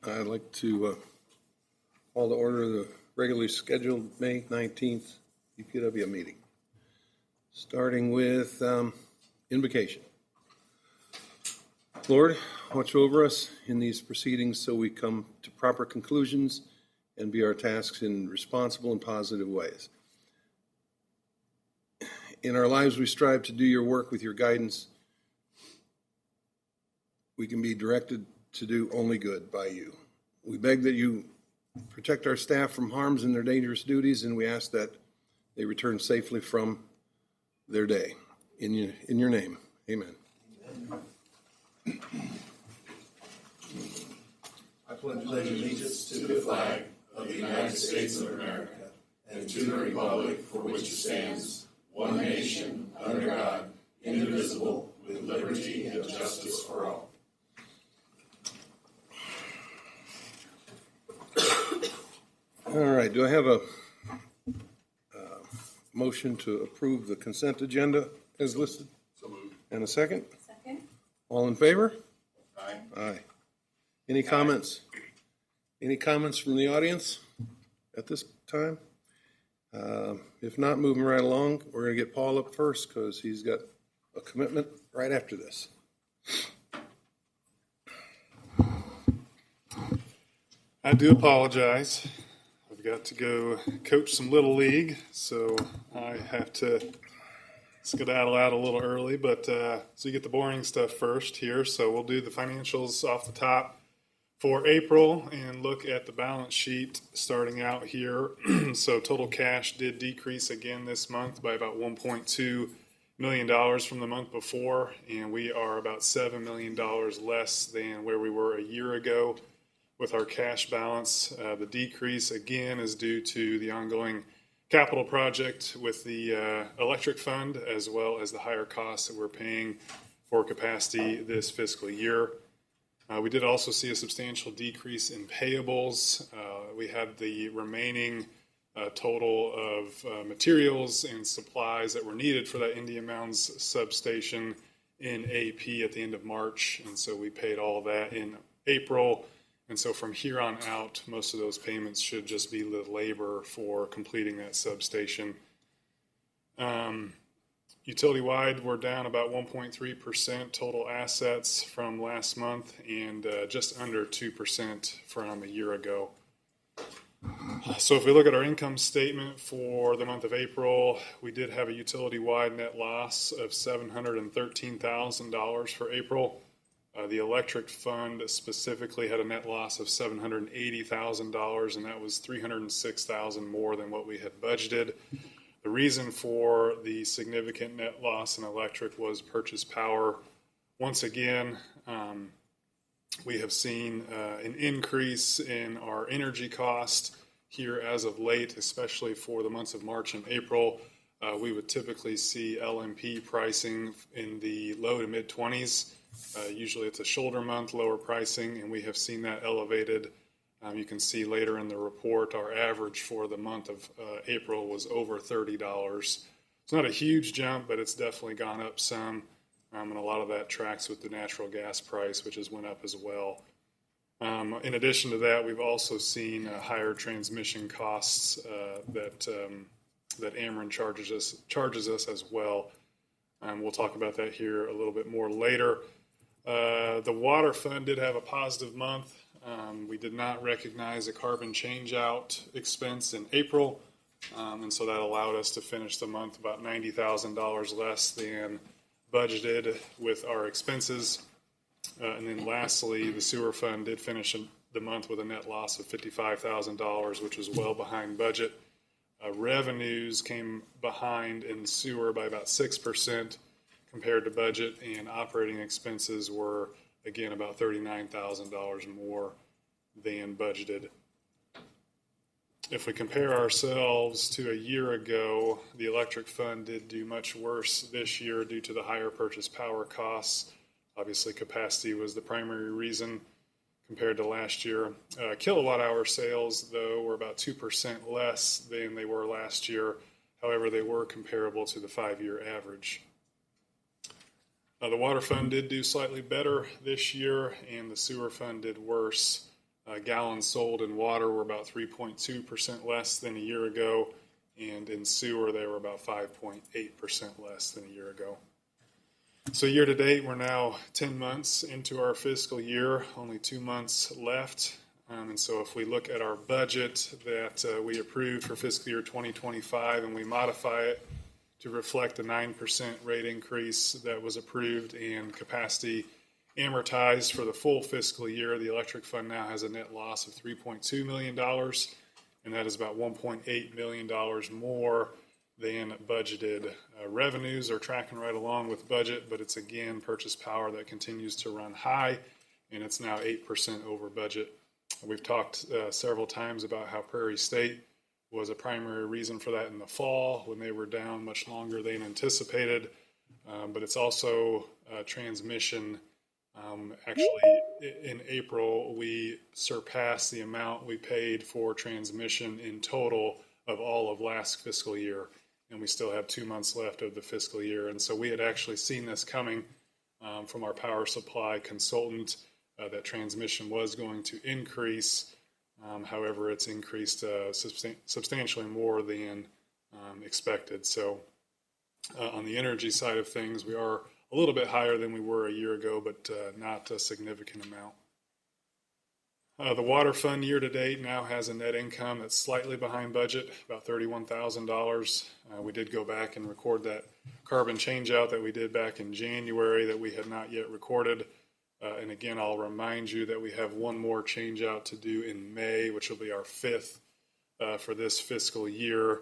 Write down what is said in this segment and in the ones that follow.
I'd like to call to order the regularly scheduled May 19th UPW meeting, starting with invocation. Lord, watch over us in these proceedings so we come to proper conclusions and be our tasks in responsible and positive ways. In our lives, we strive to do your work with your guidance. We can be directed to do only good by you. We beg that you protect our staff from harms in their dangerous duties, and we ask that they return safely from their day. In your name, amen. I pledge allegiance to the flag of the United States of America and to the republic for which it stands, one nation, under God, indivisible, with liberty and justice for all. All right, do I have a motion to approve the consent agenda as listed? So moved. And a second? Second. All in favor? Aye. Aye. Any comments? Any comments from the audience at this time? If not, moving right along, we're going to get Paul up first because he's got a commitment right after this. I do apologize. I've got to go coach some Little League, so I have to skedaddle out a little early, but so you get the boring stuff first here. So we'll do the financials off the top for April and look at the balance sheet starting out here. So total cash did decrease again this month by about $1.2 million from the month before, and we are about $7 million less than where we were a year ago with our cash balance. The decrease again is due to the ongoing capital project with the electric fund, as well as the higher costs that we're paying for capacity this fiscal year. We did also see a substantial decrease in payables. We had the remaining total of materials and supplies that were needed for that Indian Mounds substation in AP at the end of March, and so we paid all that in April. And so from here on out, most of those payments should just be the labor for completing that substation. Utility-wide, we're down about 1.3% total assets from last month and just under 2% from a year ago. So if we look at our income statement for the month of April, we did have a utility-wide net loss of $713,000 for April. The electric fund specifically had a net loss of $780,000, and that was $306,000 more than what we had budgeted. The reason for the significant net loss in electric was purchase power. Once again, we have seen an increase in our energy cost here as of late, especially for the months of March and April. We would typically see LMP pricing in the low to mid 20s. Usually it's a shoulder month, lower pricing, and we have seen that elevated. You can see later in the report, our average for the month of April was over $30. It's not a huge jump, but it's definitely gone up some, and a lot of that tracks with the natural gas price, which has went up as well. In addition to that, we've also seen higher transmission costs that Ameren charges us as well. We'll talk about that here a little bit more later. The water fund did have a positive month. We did not recognize a carbon change-out expense in April, and so that allowed us to finish the month about $90,000 less than budgeted with our expenses. And then lastly, the sewer fund did finish the month with a net loss of $55,000, which was well behind budget. Revenues came behind in sewer by about 6% compared to budget, and operating expenses were, again, about $39,000 more than budgeted. If we compare ourselves to a year ago, the electric fund did do much worse this year due to the higher purchase power costs. Obviously, capacity was the primary reason compared to last year. Kilowatt hour sales, though, were about 2% less than they were last year. However, they were comparable to the 5-year average. The water fund did do slightly better this year, and the sewer fund did worse. Gallons sold in water were about 3.2% less than a year ago, and in sewer they were about 5.8% less than a year ago. So year to date, we're now 10 months into our fiscal year, only 2 months left. And so if we look at our budget that we approved for fiscal year 2025 and we modify it to reflect the 9% rate increase that was approved and capacity amortized for the full fiscal year, the electric fund now has a net loss of $3.2 million, and that is about $1.8 million more than budgeted. Revenues are tracking right along with budget, but it's again purchase power that continues to run high, and it's now 8% over budget. We've talked several times about how Prairie State was a primary reason for that in the fall when they were down much longer than anticipated, but it's also transmission. Actually, in April, we surpassed the amount we paid for transmission in total of all of last fiscal year, and we still have 2 months left of the fiscal year. And so we had actually seen this coming from our power supply consultant that transmission was going to increase. However, it's increased substantially more than expected. So on the energy side of things, we are a little bit higher than we were a year ago, but not a significant amount. The water fund year to date now has a net income that's slightly behind budget, about $31,000. We did go back and record that carbon changeout that we did back in January that we had not yet recorded. And again, I'll remind you that we have one more changeout to do in May, which will be our 5th for this fiscal year.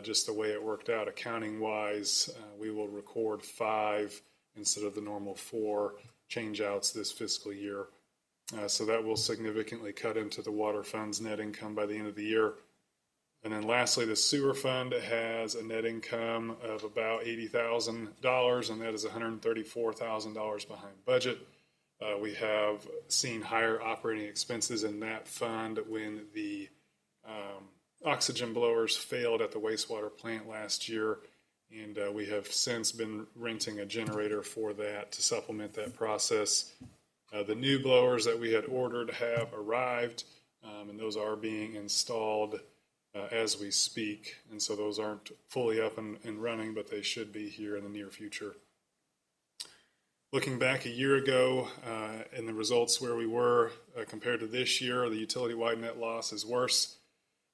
Just the way it worked out accounting-wise, we will record 5 instead of the normal 4 changeouts this fiscal year. So that will significantly cut into the water fund's net income by the end of the year. And then lastly, the sewer fund has a net income of about $80,000, and that is $134,000 behind budget. We have seen higher operating expenses in that fund when the oxygen blowers failed at the wastewater plant last year, and we have since been renting a generator for that to supplement that process. The new blowers that we had ordered have arrived, and those are being installed as we speak, and so those aren't fully up and running, but they should be here in the near future. Looking back a year ago and the results where we were compared to this year, the utility-wide net loss is worse.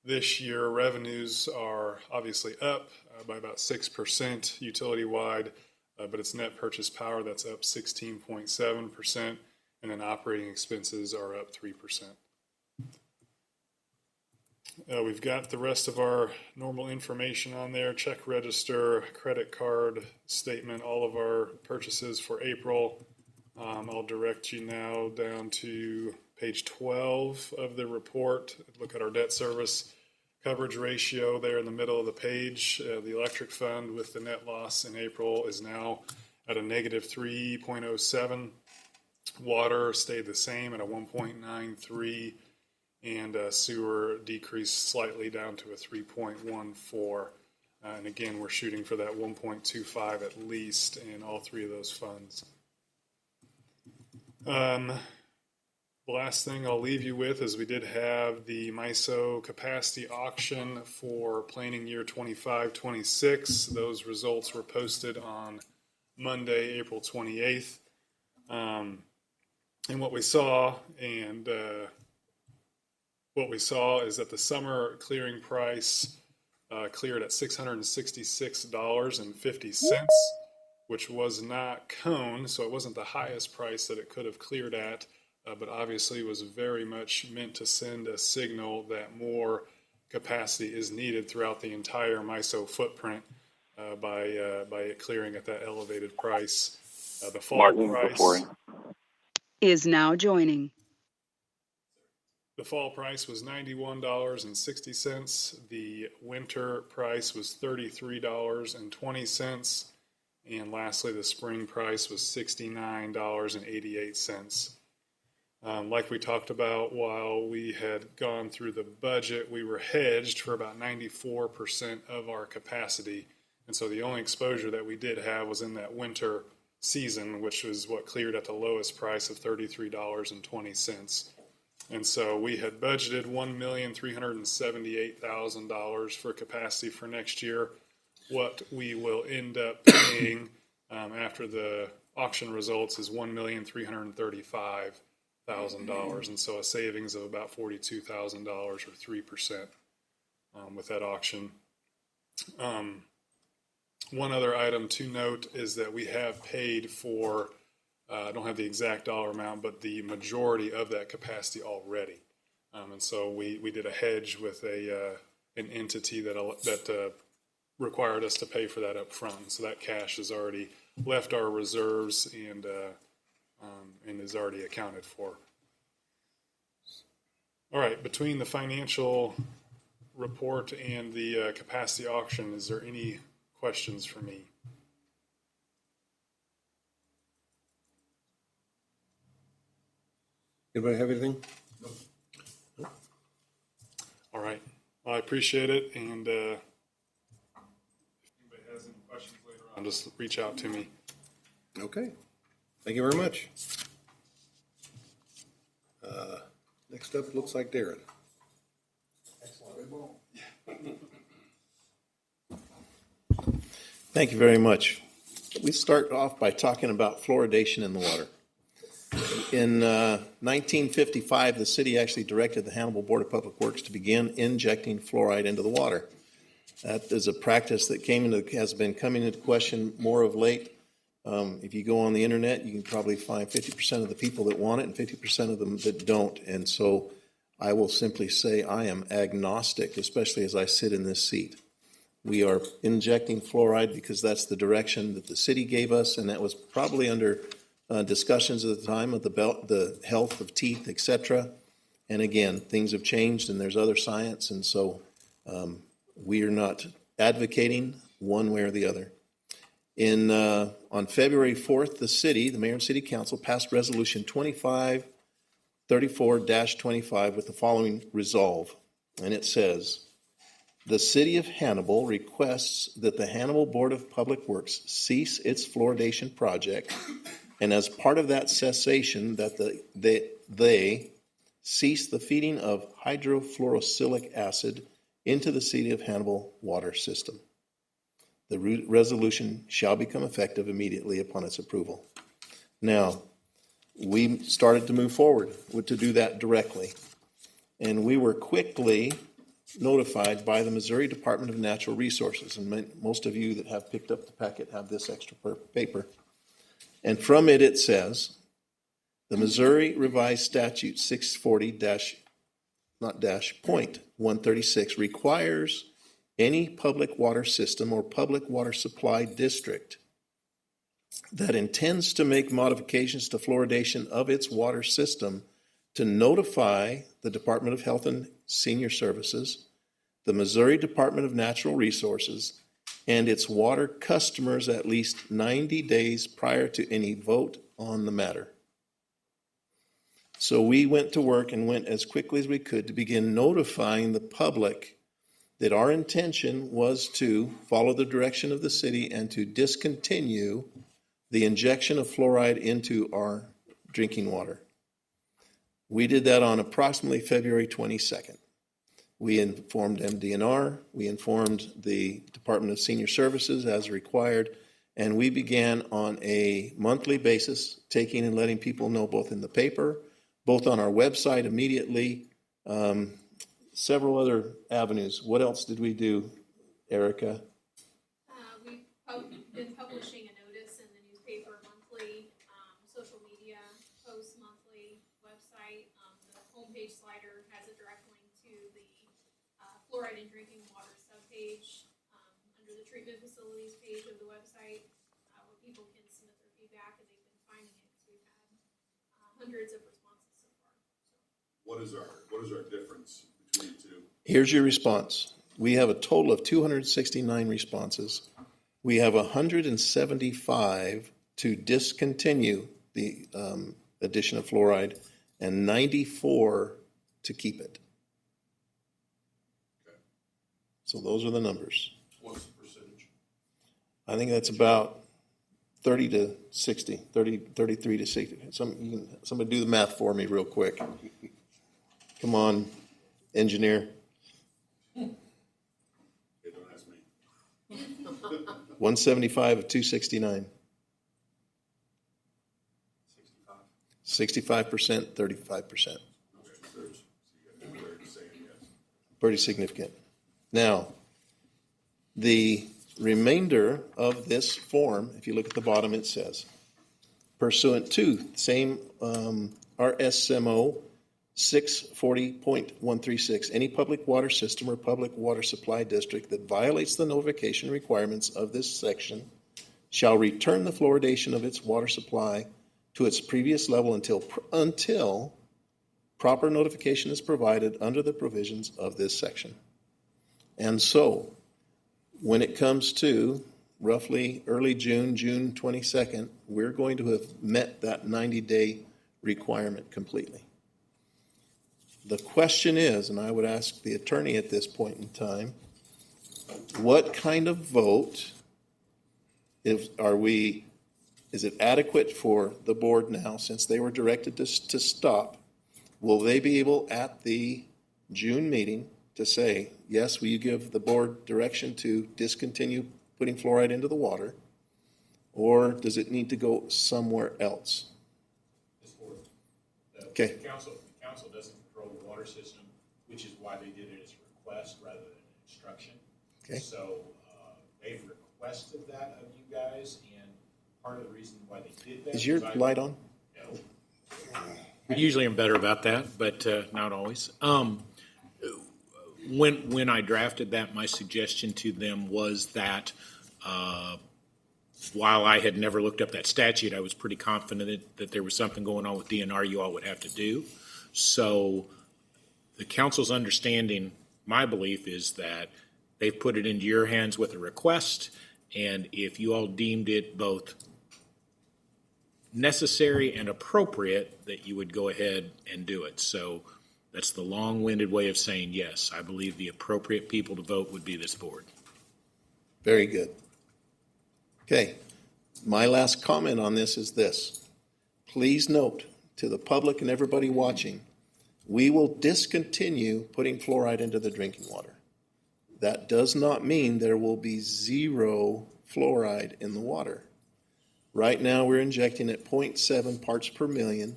This year, revenues are obviously up by about 6% utility-wide, but it's net purchase power that's up 16.7%, and then operating expenses are up 3%. We've got the rest of our normal information on there: check register, credit card statement, all of our purchases for April. I'll direct you now down to page 12 of the report. Look at our debt service coverage ratio there in the middle of the page. The electric fund with the net loss in April is now at a negative 3.07. Water stayed the same at a 1.93. And sewer decreased slightly down to a 3.14. And again, we're shooting for that 1.25 at least in all 3 of those funds. The last thing I'll leave you with is we did have the MISO capacity auction for planning year 25-26. Those results were posted on Monday, April 28th. And what we saw is that the summer clearing price cleared at $666.50, which was not cone, so it wasn't the highest price that it could have cleared at, but obviously was very much meant to send a signal that more capacity is needed throughout the entire MISO footprint by it clearing at that elevated price. The fall price is now joining. The fall price was $91.60. The winter price was $33.20. And lastly, the spring price was $69.88. Like we talked about while we had gone through the budget, we were hedged for about 94% of our capacity. And so the only exposure that we did have was in that winter season, which was what cleared at the lowest price of $33.20. And so we had budgeted $1,378,000 for capacity for next year. What we will end up paying after the auction results is $1,335,000, and so a savings of about $42,000 or 3% with that auction. One other item to note is that we have paid for, I don't have the exact dollar amount, but the majority of that capacity already. And so we did a hedge with an entity that required us to pay for that up front. So that cash has already left our reserves and is already accounted for. All right, between the financial report and the capacity auction, is there any questions for me? Anybody have anything? All right. Well, I appreciate it. And if anybody has any questions later on, just reach out to me. Okay. Thank you very much. Next up, looks like Darren. Thank you very much. We start off by talking about fluoridation in the water. In 1955, the city actually directed the Hannibal Board of Public Works to begin injecting fluoride into the water. That is a practice that has been coming into question more of late. If you go on the internet, you can probably find 50% of the people that want it and 50% of them that don't. And so I will simply say I am agnostic, especially as I sit in this seat. We are injecting fluoride because that's the direction that the city gave us, and that was probably under discussions at the time of the health of teeth, etc. And again, things have changed, and there's other science, and so we are not advocating one way or the other. On February 4th, the mayor and city council passed resolution 2534-25 with the following resolve, and it says, the city of Hannibal requests that the Hannibal Board of Public Works cease its fluoridation project, and as part of that cessation, that they cease the feeding of hydrofluorosilicic acid into the city of Hannibal water system. The resolution shall become effective immediately upon its approval. Now, we started to move forward to do that directly, and we were quickly notified by the Missouri Department of Natural Resources, and most of you that have picked up the packet have this extra paper. And from it, it says, the Missouri Revised Statute 640-.136 requires any public water system or public water supply district that intends to make modifications to fluoridation of its water system to notify the Department of Health and Senior Services, the Missouri Department of Natural Resources, and its water customers at least 90 days prior to any vote on the matter. So we went to work and went as quickly as we could to begin notifying the public that our intention was to follow the direction of the city and to discontinue the injection of fluoride into our drinking water. We did that on approximately February 22nd. We informed MDNR, we informed the Department of Senior Services as required, and we began on a monthly basis taking and letting people know both in the paper, both on our website immediately, several other avenues. What else did we do, Erica? We've been publishing a notice in the newspaper monthly, social media posts monthly, website. The homepage slider has a direct link to the fluoride in drinking water subpage under the treatment facilities page of the website where people can submit their feedback, and they've been finding it because we've had hundreds of responses so far. What is our difference between the two? Here's your response. We have a total of 269 responses. We have 175 to discontinue the addition of fluoride and 94 to keep it. Okay. So those are the numbers. What's the percentage? I think that's about 30 to 60, 33 to 60. Somebody do the math for me real quick. Come on, engineer. They don't ask me. 175 of 269. 65. 65%, 35%. Okay, thirds. So you got 2/3 saying yes. Pretty significant. Now, the remainder of this form, if you look at the bottom, it says, pursuant to same RSMO 640.136, any public water system or public water supply district that violates the notification requirements of this section shall return the fluoridation of its water supply to its previous level until proper notification is provided under the provisions of this section. And so, when it comes to roughly early June, June 22nd, we're going to have met that 90-day requirement completely. The question is, and I would ask the attorney at this point in time, what kind of vote is it adequate for the board now, since they were directed to stop? Will they be able at the June meeting to say, yes, will you give the board direction to discontinue putting fluoride into the water? Or does it need to go somewhere else? Okay. The council doesn't control the water system, which is why they did it as a request rather than an instruction. Okay. So they've requested that of you guys, and part of the reason why they did that Is your light on? No. I usually am better about that, but not always. When I drafted that, my suggestion to them was that while I had never looked up that statute, I was pretty confident that there was something going on with DNR you all would have to do. So the council's understanding, my belief is that they've put it into your hands with a request, and if you all deemed it both necessary and appropriate, that you would go ahead and do it. So that's the long-winded way of saying yes. I believe the appropriate people to vote would be this board. Very good. Okay, my last comment on this is this. Please note to the public and everybody watching, we will discontinue putting fluoride into the drinking water. That does not mean there will be zero fluoride in the water. Right now, we're injecting at 0.7 parts per million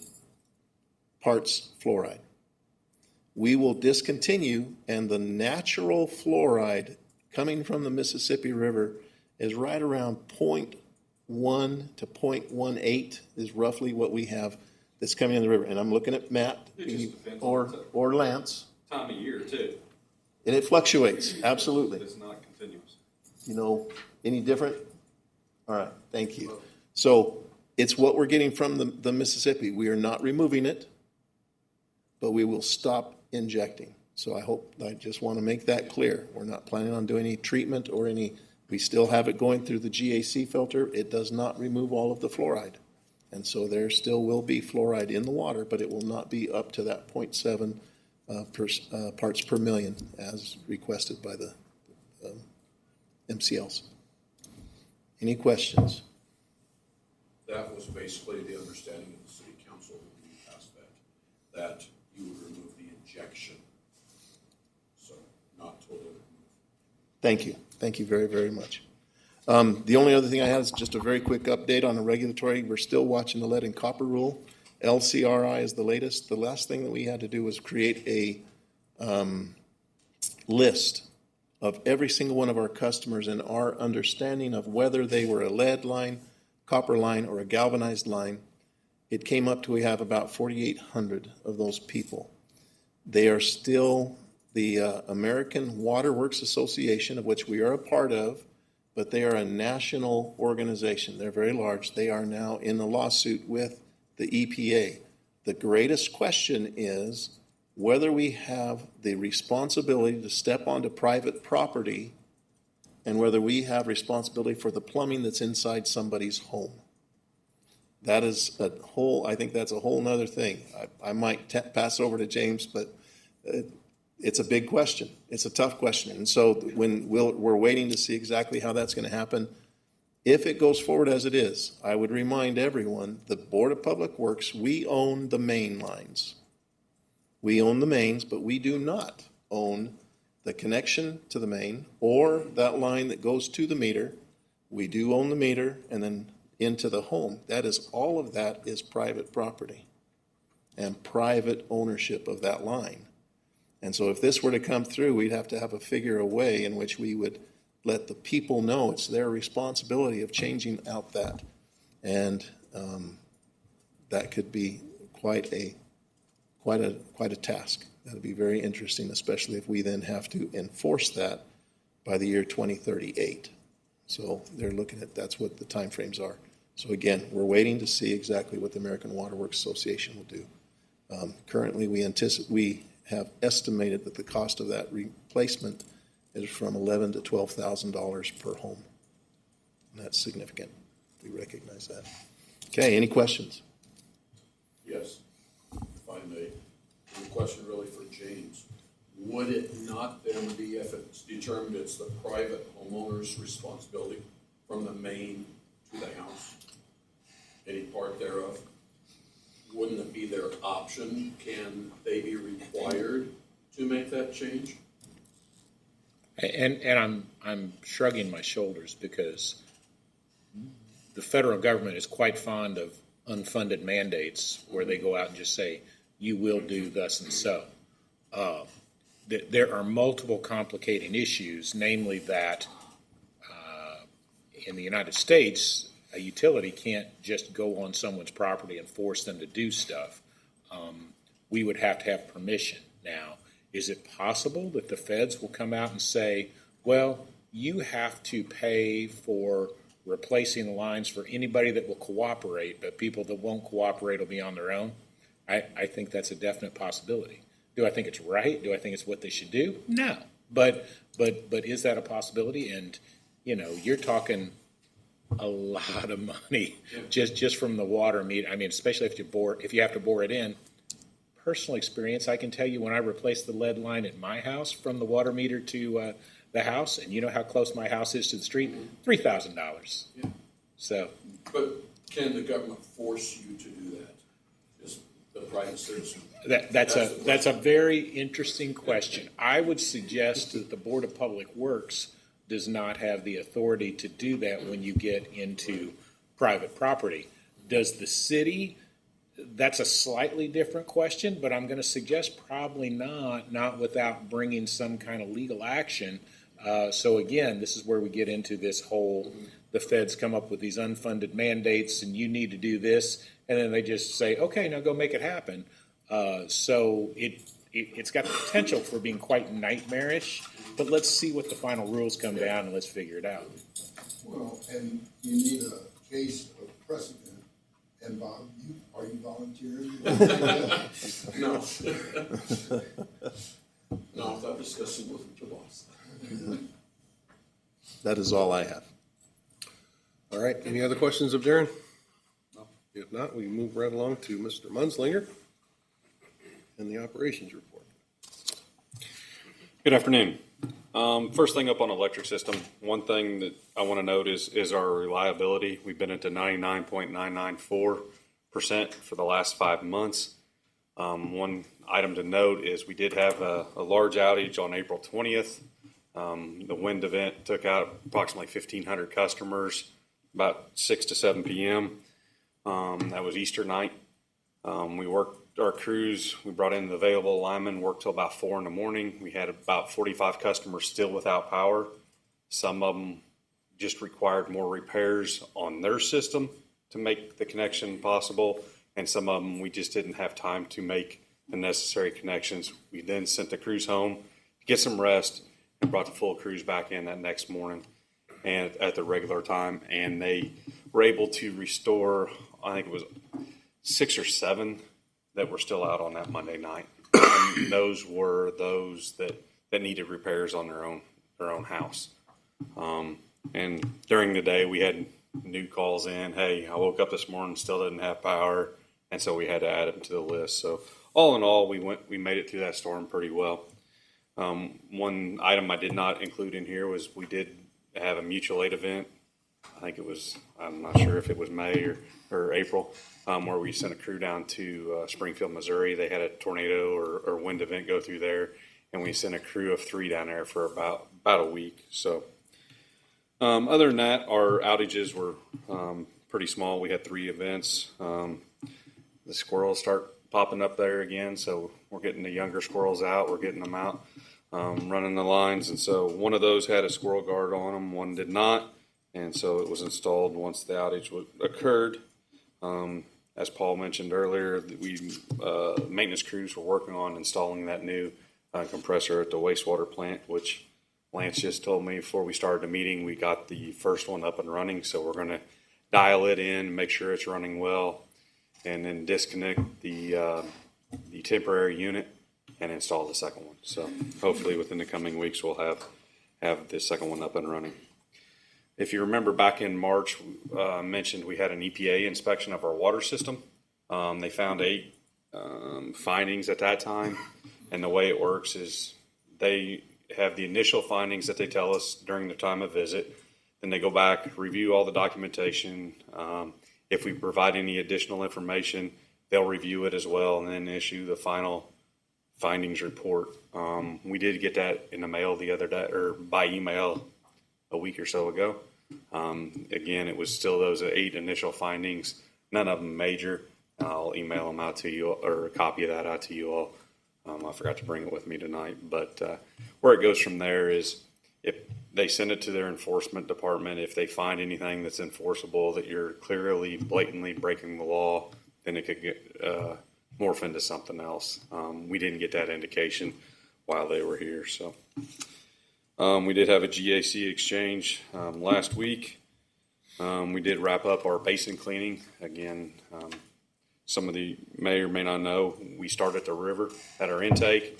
parts fluoride. We will discontinue, and the natural fluoride coming from the Mississippi River is right around 0.1 to 0.18 is roughly what we have that's coming in the river. And I'm looking at Matt or Lance. Time of year too. And it fluctuates, absolutely. It's not continuous. You know, any different? All right, thank you. So it's what we're getting from the Mississippi. We are not removing it, but we will stop injecting. So I just want to make that clear. We're not planning on doing any treatment or we still have it going through the GAC filter. It does not remove all of the fluoride. And so there still will be fluoride in the water, but it will not be up to that 0.7 parts per million as requested by the MCLs. Any questions? That was basically the understanding of the city council when we passed that you would remove the injection. So not totally remove. Thank you. Thank you very, very much. The only other thing I have is just a very quick update on the regulatory. We're still watching the lead and copper rule. LCRI is the latest. The last thing that we had to do was create a list of every single one of our customers and our understanding of whether they were a lead line, copper line, or a galvanized line. It came up to we have about 4,800 of those people. They are still the American Water Works Association, of which we are a part of, but they are a national organization. They're very large. They are now in a lawsuit with the EPA. The greatest question is whether we have the responsibility to step onto private property and whether we have responsibility for the plumbing that's inside somebody's home. That is I think that's a whole nother thing. I might pass over to James, but it's a big question. It's a tough question. And so when we're waiting to see exactly how that's going to happen. If it goes forward as it is, I would remind everyone, the Board of Public Works, we own the main lines. We own the mains, but we do not own the connection to the main or that line that goes to the meter. We do own the meter and then into the home. That is, all of that is private property and private ownership of that line. And so if this were to come through, we'd have to have a way in which we would let the people know it's their responsibility of changing out that. And that could be quite a task. That'd be very interesting, especially if we then have to enforce that by the year 2038. So they're looking at, that's what the timeframes are. So again, we're waiting to see exactly what the American Water Works Association will do. Currently, we have estimated that the cost of that replacement is from $11,000 to $12,000 per home. And that's significant. We recognize that. Okay, any questions? Yes, if I may. The question really for James. Would it not then be, if it's determined it's the private homeowner's responsibility from the main to the house, any part thereof, wouldn't it be their option? Can they be required to make that change? And I'm shrugging my shoulders because the federal government is quite fond of unfunded mandates where they go out and just say, you will do thus and so. There are multiple complicating issues, namely that in the United States, a utility can't just go on someone's property and force them to do stuff. We would have to have permission. Now, is it possible that the feds will come out and say, well, you have to pay for replacing the lines for anybody that will cooperate, but people that won't cooperate will be on their own? I think that's a definite possibility. Do I think it's right? Do I think it's what they should do? No. But is that a possibility? And, you know, you're talking a lot of money just from the water meter. I mean, especially if you have to bore it in. Personal experience, I can tell you when I replaced the lead line at my house from the water meter to the house, and you know how close my house is to the street, $3,000. Yeah. So. But can the government force you to do that? Just the private citizen? That's a very interesting question. I would suggest that the Board of Public Works does not have the authority to do that when you get into private property. Does the city? That's a slightly different question, but I'm going to suggest probably not without bringing some kind of legal action. So again, this is where we get into this whole, the feds come up with these unfunded mandates and you need to do this, and then they just say, okay, now go make it happen. So it's got the potential for being quite nightmarish, but let's see what the final rules come down and let's figure it out. Well, and you need a case of precedent. And Bob, are you volunteering? No. No, without discussing with your boss. That is all I have. All right, any other questions of Darren? No. If not, we move right along to Mr. Munslinger and the operations report. Good afternoon. First thing up on electric system, one thing that I want to note is our reliability. We've been at 99.994% for the last 5 months. One item to note is we did have a large outage on April 20th. The wind event took out approximately 1,500 customers about 6 to 7 p.m. That was Easter night. We worked our crews, we brought in the available linemen, worked till about 4 in the morning. We had about 45 customers still without power. Some of them just required more repairs on their system to make the connection possible, and some of them we just didn't have time to make the necessary connections. We then sent the crews home to get some rest and brought the full crews back in that next morning and at the regular time, and they were able to restore, I think it was 6 or 7 that were still out on that Monday night. And those were those that needed repairs on their own house. And during the day, we had new calls in. Hey, I woke up this morning, still didn't have power, and so we had to add them to the list. So all in all, we made it through that storm pretty well. One item I did not include in here was we did have a mutual aid event I think it was, I'm not sure if it was May or April, where we sent a crew down to Springfield, Missouri. They had a tornado or wind event go through there, and we sent a crew of 3 down there for about a week. So other than that, our outages were pretty small. We had 3 events. The squirrels start popping up there again, so we're getting the younger squirrels out. We're getting them out, running the lines. And so one of those had a squirrel guard on them, one did not. And so it was installed once the outage occurred. As Paul mentioned earlier, maintenance crews were working on installing that new compressor at the wastewater plant, which Lance just told me before we started the meeting, we got the first one up and running. So we're going to dial it in, make sure it's running well, and then disconnect the temporary unit and install the second one. So hopefully within the coming weeks, we'll have the second one up and running. If you remember back in March, mentioned we had an EPA inspection of our water system. They found 8 findings at that time. And the way it works is they have the initial findings that they tell us during the time of visit. Then they go back, review all the documentation. If we provide any additional information, they'll review it as well and then issue the final findings report. We did get that in the mail the other day, or by email a week or so ago. Again, it was still those 8 initial findings, none of them major. I'll email them out to you, or a copy of that out to you all. I forgot to bring it with me tonight, but where it goes from there is if they send it to their enforcement department, if they find anything that's enforceable, that you're clearly, blatantly breaking the law, then it could get morph into something else. We didn't get that indication while they were here, so. We did have a GAC exchange last week. We did wrap up our basin cleaning. Again, some of you may or may not know, we start at the river at our intake.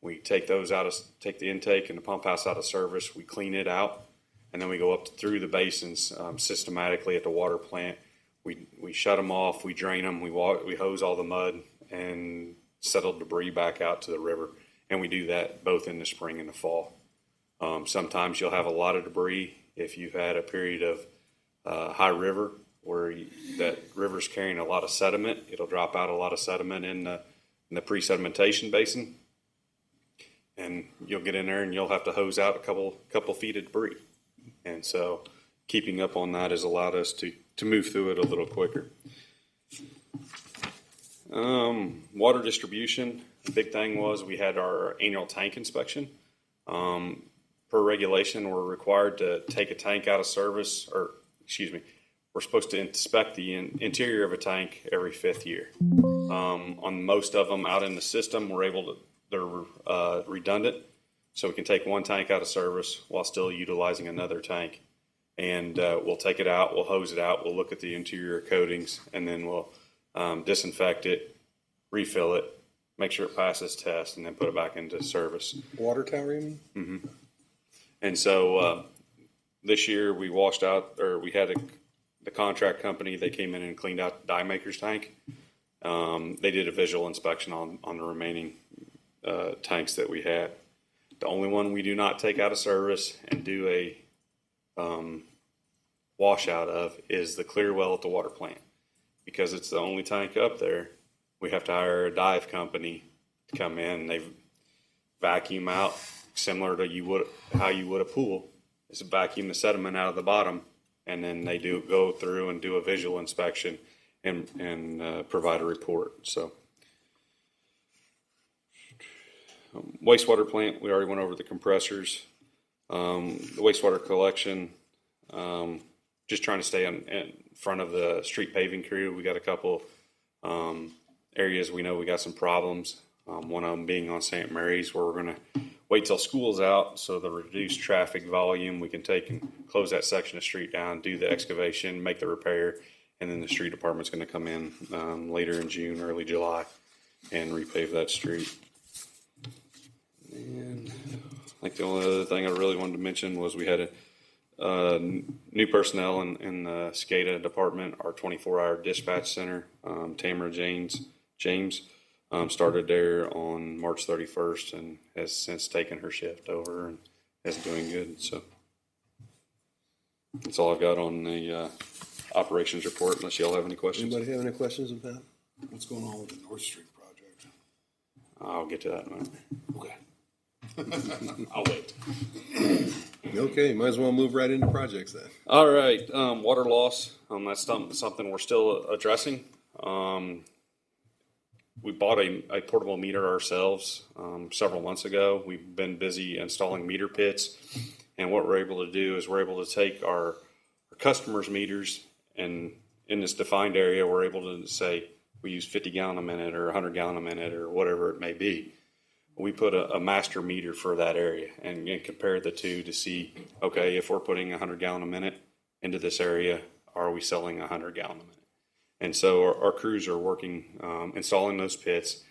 We take take the intake and the pump house out of service. We clean it out, and then we go up through the basins systematically at the water plant. We shut them off, we drain them, we hose all the mud and settle debris back out to the river. And we do that both in the spring and the fall. Sometimes you'll have a lot of debris if you've had a period of high river where that river's carrying a lot of sediment. It'll drop out a lot of sediment in the pre-sedimentation basin, and you'll get in there and you'll have to hose out a couple feet of debris. And so keeping up on that has allowed us to move through it a little quicker. Water distribution, the big thing was we had our annual tank inspection. Per regulation, we're required to take a tank out of service, we're supposed to inspect the interior of a tank every 5th year. On most of them out in the system, they're redundant, so we can take one tank out of service while still utilizing another tank. And we'll take it out, we'll hose it out, we'll look at the interior coatings, and then we'll disinfect it, refill it, make sure it passes test, and then put it back into service. Water tower, you mean? Mm-hmm. And so this year we had the contract company, they came in and cleaned out the die maker's tank. They did a visual inspection on the remaining tanks that we had. The only one we do not take out of service and do a washout of is the clear well at the water plant. Because it's the only tank up there, we have to hire a dive company to come in. They vacuum out, similar to how you would a pool. Is vacuum the sediment out of the bottom, and then they go through and do a visual inspection and provide a report. So wastewater plant, we already went over the compressors. The wastewater collection, just trying to stay in front of the street paving crew. We got a couple areas we know we got some problems. One of them being on St. Mary's, where we're going to wait till school's out, so the reduced traffic volume, we can take and close that section of street down, do the excavation, make the repair, and then the street department's going to come in later in June, early July, and repave that street. And I think the only other thing I really wanted to mention was we had a new personnel in the SCADA department, our 24-hour dispatch center. Tamara James started there on March 31st and has since taken her shift over and is doing good. So That's all I've got on the operations report, unless y'all have any questions. Anybody have any questions of that? What's going on with the North Street project? I'll get to that in a minute. Okay. I'll wait. Okay, might as well move right into projects then. All right, water loss, that's something we're still addressing. We bought a portable meter ourselves several months ago. We've been busy installing meter pits, and what we're able to do is we're able to take our customers' meters, and in this defined area, we're able to say we use 50 gallon a minute or 100 gallon a minute or whatever it may be. We put a master meter for that area and compare the two to see, okay, if we're putting 100 gallon a minute into this area, are we selling 100 gallon a minute? And so our crews are working, installing those pits.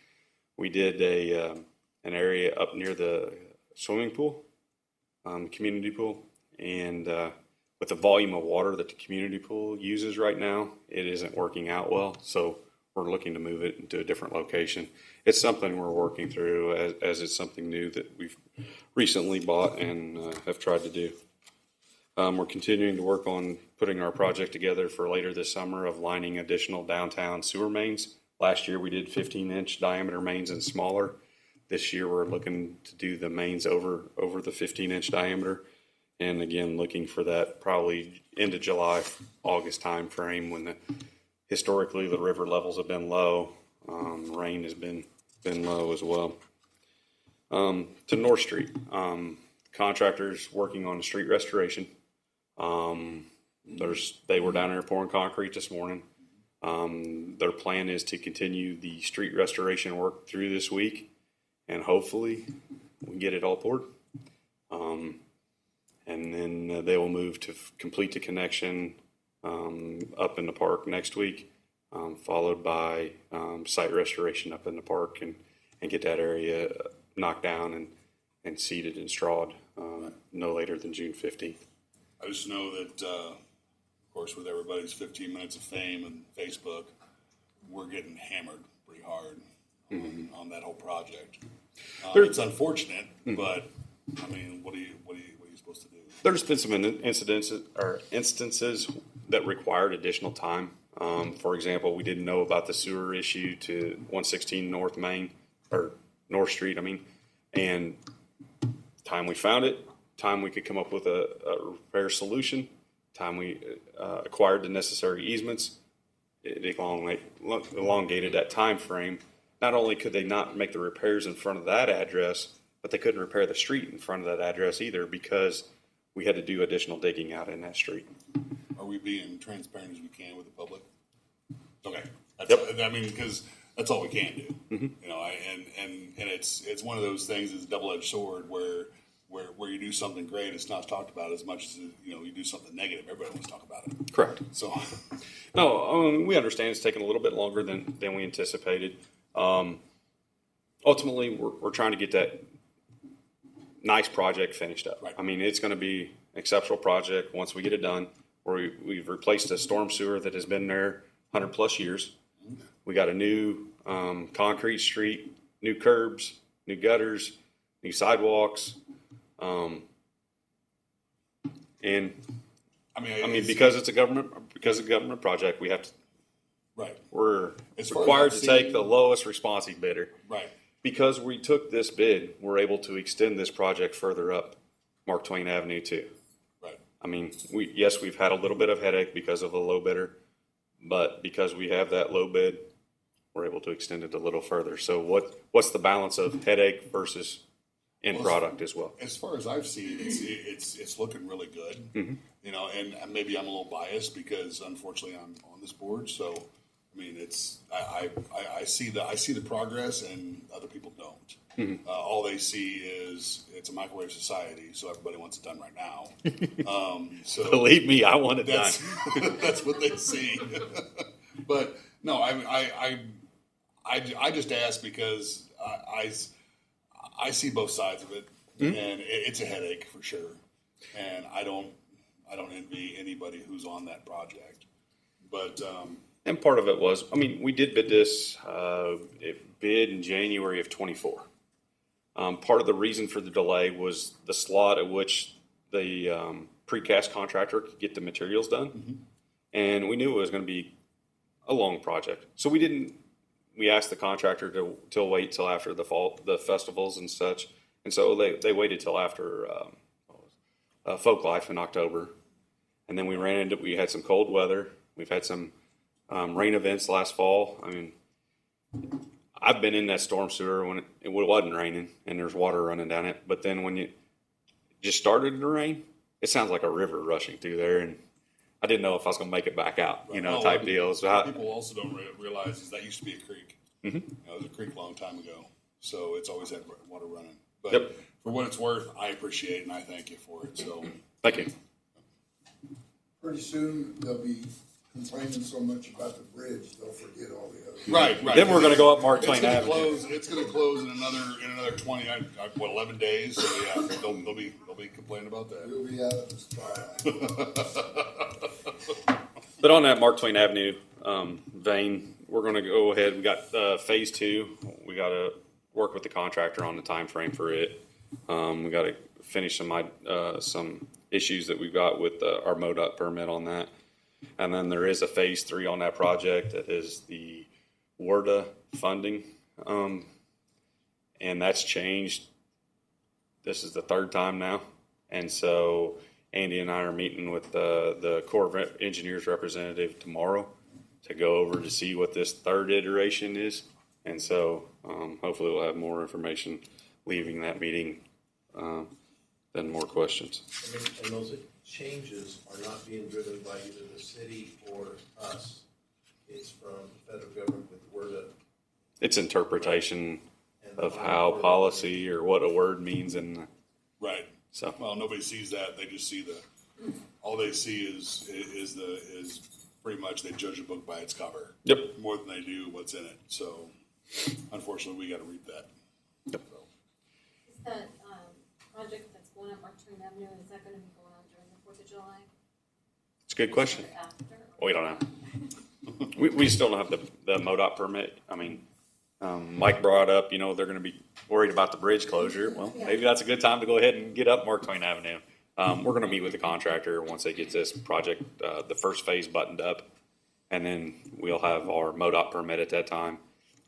We did an area up near the swimming pool, community pool, and with the volume of water that the community pool uses right now, it isn't working out well. So we're looking to move it into a different location. It's something we're working through as it's something new that we've recently bought and have tried to do. We're continuing to work on putting our project together for later this summer of lining additional downtown sewer mains. Last year we did 15-inch diameter mains and smaller. This year we're looking to do the mains over the 15-inch diameter. And again, looking for that probably into July, August time frame when historically the river levels have been low. Rain has been low as well. To North Street, contractors working on the street restoration. They were down there pouring concrete this morning. Their plan is to continue the street restoration work through this week, and hopefully we can get it all poured. And then they will move to complete the connection up in the park next week, followed by site restoration up in the park and get that area knocked down and seeded and strawed no later than June 15th. I just know that, of course, with everybody's 15 minutes of fame and Facebook, we're getting hammered pretty hard on that whole project. It's unfortunate, but I mean, what are you supposed to do? There's been some instances that required additional time. For example, we didn't know about the sewer issue to 116 North Main or North Street. And time we found it, time we could come up with a repair solution, time we acquired the necessary easements, it elongated that time frame. Not only could they not make the repairs in front of that address, but they couldn't repair the street in front of that address either because we had to do additional digging out in that street. Are we being transparent as we can with the public? Okay. Yep. Because that's all we can do. You know, and it's one of those things. It's a double-edged sword where you do something great, it's not talked about as much as you do something negative. Everybody wants to talk about it. Correct. So, no, we understand it's taking a little bit longer than we anticipated. Ultimately, we're trying to get that nice project finished up. Right. It's going to be an exceptional project once we get it done. We've replaced a storm sewer that has been there 100 plus years. We got a new concrete street, new curbs, new gutters, new sidewalks. Because it's a government project, we have to. right. We're As far as required I've to take seen- the lowest responsive bidder. Right. Because we took this bid, we're able to extend this project further up Mark Twain Avenue too. Right. We've had a little bit of headache because of a low bidder, but because we have that low bid, we're able to extend it a little further. So what's the balance of headache versus end product as well? As far as I've seen, it's looking really good. Mm-hmm. You know, and maybe I'm a little biased because unfortunately I'm on this board. So, I see the progress, and other people don't. Mm-hmm. All they see is it's a microwave society, so everybody wants it done right now. So Believe me, I want it done. that's what they see. But no, I just ask because I see both sides of it, and it's a headache for sure. And I don't envy anybody who's on that project. But And part of it was, we did bid this, bid in January of 24. Part of the reason for the delay was the slot at which the precast contractor could get the materials done. And we knew it was going to be a long project. So we asked the contractor to wait till after the fall, the festivals and such. And so they waited till after Folk Life in October. And then we had some cold weather. We've had some rain events last fall. I mean, I've been in that storm sewer when it wasn't raining and there's water running down it. But then when it just started to rain, it sounds like a river rushing through there. And I didn't know if I was going to make it back out, type deal. So People also don't realize is that used to be a creek. Mm-hmm. It was a creek a long time ago, so it's always had water running. But Yep. for what it's worth, I appreciate it and I thank you for it. So Thank you. Pretty soon, they'll be complaining so much about the bridge, they'll forget all the others. right. Then we're going to go up Mark It's Twain going to Avenue. close. It's going to close in another 20, 11 days. So yeah, they'll be complaining about that. You'll be out of the spotlight. But on that Mark Twain Avenue vein, we're going to go ahead. We got phase 2. We got to work with the contractor on the time frame for it. We got to finish some issues that we've got with our MoDOT permit on that. And then there is a phase 3 on that project that is the WRDA funding. And that's changed. This is the third time now. And so Andy and I are meeting with the Corps of Engineers representative tomorrow to go over to see what this third iteration is. And so hopefully we'll have more information leaving that meeting than more questions. And those changes are not being driven by either the city or us. It's from the federal government with WRDA. It's interpretation of how policy or what a word means Right. so. Well, nobody sees that. They just see all they see is pretty much they judge a book by its cover. Yep. More than they do what's in it. So unfortunately, we got to read that. Yep. So. Is that project that's going up Mark Twain Avenue, is that going to be going on during the 4th of July? It's a good question. Or after? We don't know. we still don't have the MoDOT permit. I mean, Mike brought up, they're going to be worried about the bridge closure. Well, maybe that's a good time to go ahead and get up Mark Twain Avenue. We're going to meet with the contractor once they get this project, the first phase buttoned up, and then we'll have our MoDOT permit at that time,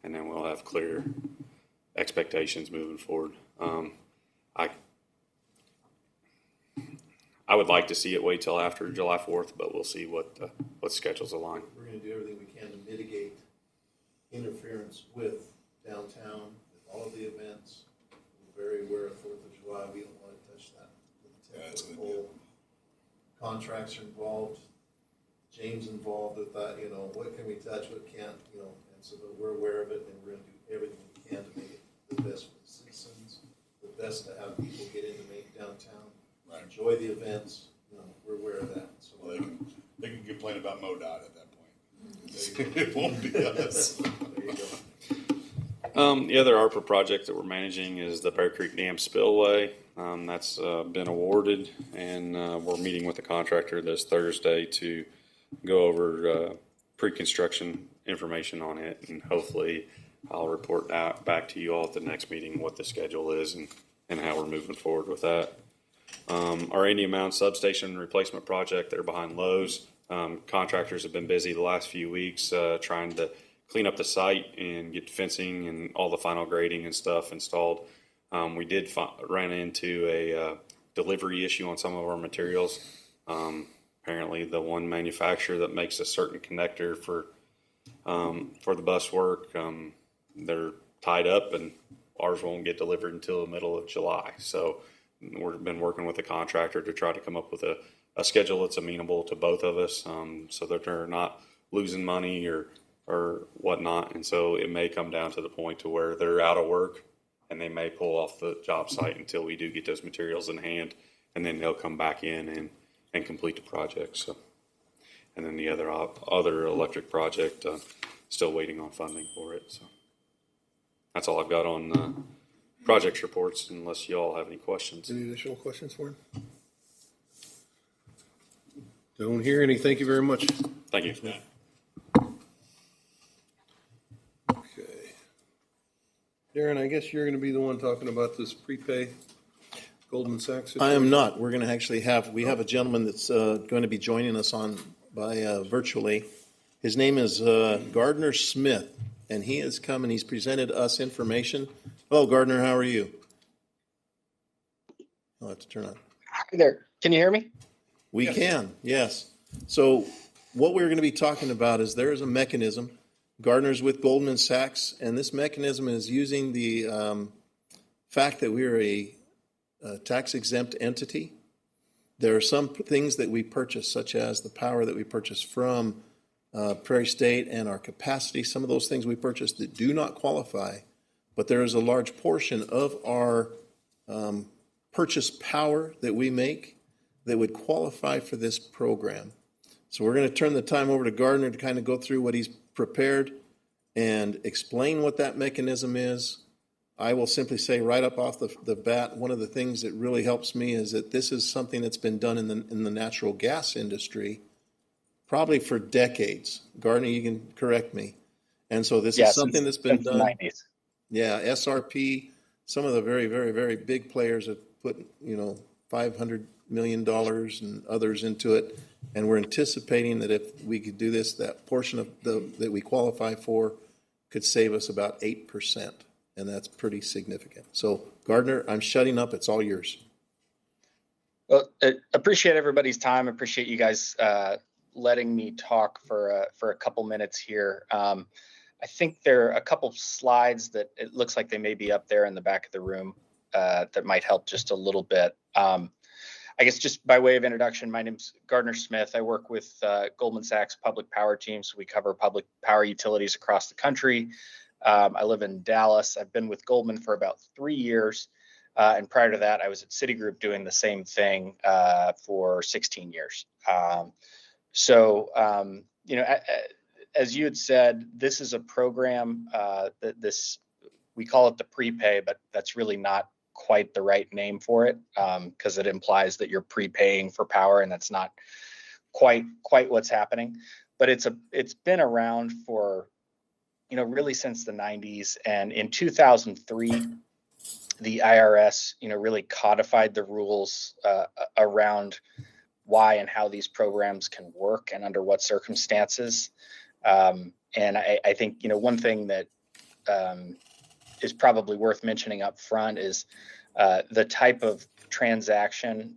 and then we'll have clear expectations moving forward. I would like to see it wait till after July 4th, but we'll see what schedules align. We're going to do everything we can to mitigate interference with downtown, with all of the events. We're very aware of 4th of July. We don't want to touch that. It's The gonna be whole contracts are involved. James involved with that, what can we touch, what can't, and so that we're aware of it and we're going to do everything we can to make it the best for the citizens, the best to have people get into downtown. Right. Enjoy the events, we're aware of that. So Well, they can complain about MoDOT at that point. It won't be us. there you go. The other ARPA project that we're managing is the Bear Creek Dam Spillway. That's been awarded, and we're meeting with the contractor this Thursday to go over pre-construction information on it, and hopefully I'll report back to you all at the next meeting what the schedule is and how we're moving forward with that. Our Indian Mound substation replacement project, they're behind Lowe's. Contractors have been busy the last few weeks trying to clean up the site and get fencing and all the final grading and stuff installed. We did run into a delivery issue on some of our materials. Apparently the one manufacturer that makes a certain connector for the bus work, they're tied up and ours won't get delivered until the middle of July. So we've been working with the contractor to try to come up with a schedule that's amenable to both of us, so that they're not losing money or whatnot. And so it may come down to the point to where they're out of work and they may pull off the job site until we do get those materials in hand, and then they'll come back in and complete the project. So, and then the other electric project, still waiting on funding for it. So that's all I've got on projects reports, unless you all have any questions. Any additional questions for him? Don't hear any. Thank you very much. Thank you. Okay. Darren, I guess you're going to be the one talking about this prepay. Goldman Sachs I am situation? not. We're going to actually we have a gentleman that's going to be joining us by virtually. His name is Gardner Smith, and he has come and he's presented us information. Hello, Gardner. How are you? I'll have to turn on. Hi there. Can you hear me? We can, yes. So what we're going to be talking about is there is a mechanism. Gardner's with Goldman Sachs, and this mechanism is using the fact that we are a tax-exempt entity. There are some things that we purchase, such as the power that we purchase from Prairie State and our capacity. Some of those things we purchase that do not qualify, but there is a large portion of our purchase power that we make that would qualify for this program. So we're going to turn the time over to Gardner to kind of go through what he's prepared and explain what that mechanism is. I will simply say right up off the bat, one of the things that really helps me is that this is something that's been done in the natural gas industry probably for decades. Gardner, you can correct me. And so this is something that's been done. 90s. Yeah, SRP, some of the very, very, very big players have put, $500 million and others into it. And we're anticipating that if we could do this, that portion of that we qualify for could save us about 8%. And that's pretty significant. So Gardner, I'm shutting up. It's all yours. Well, I appreciate everybody's time. Appreciate you guys letting me talk for a couple minutes here. I think there are a couple slides that it looks like they may be up there in the back of the room that might help just a little bit. I guess just by way of introduction, my name's Gardner Smith. I work with Goldman Sachs Public Power Team. So we cover public power utilities across the country. I live in Dallas. I've been with Goldman for about 3 years. And prior to that, I was at Citigroup doing the same thing for 16 years. As you had said, this is a program we call it the prepay, but that's really not quite the right name for it because it implies that you're prepaying for power, and that's not quite what's happening. But it's been around for really since the 90s. And in 2003, the IRS, really codified the rules around why and how these programs can work and under what circumstances. And I think, one thing that is probably worth mentioning up front is the type of transaction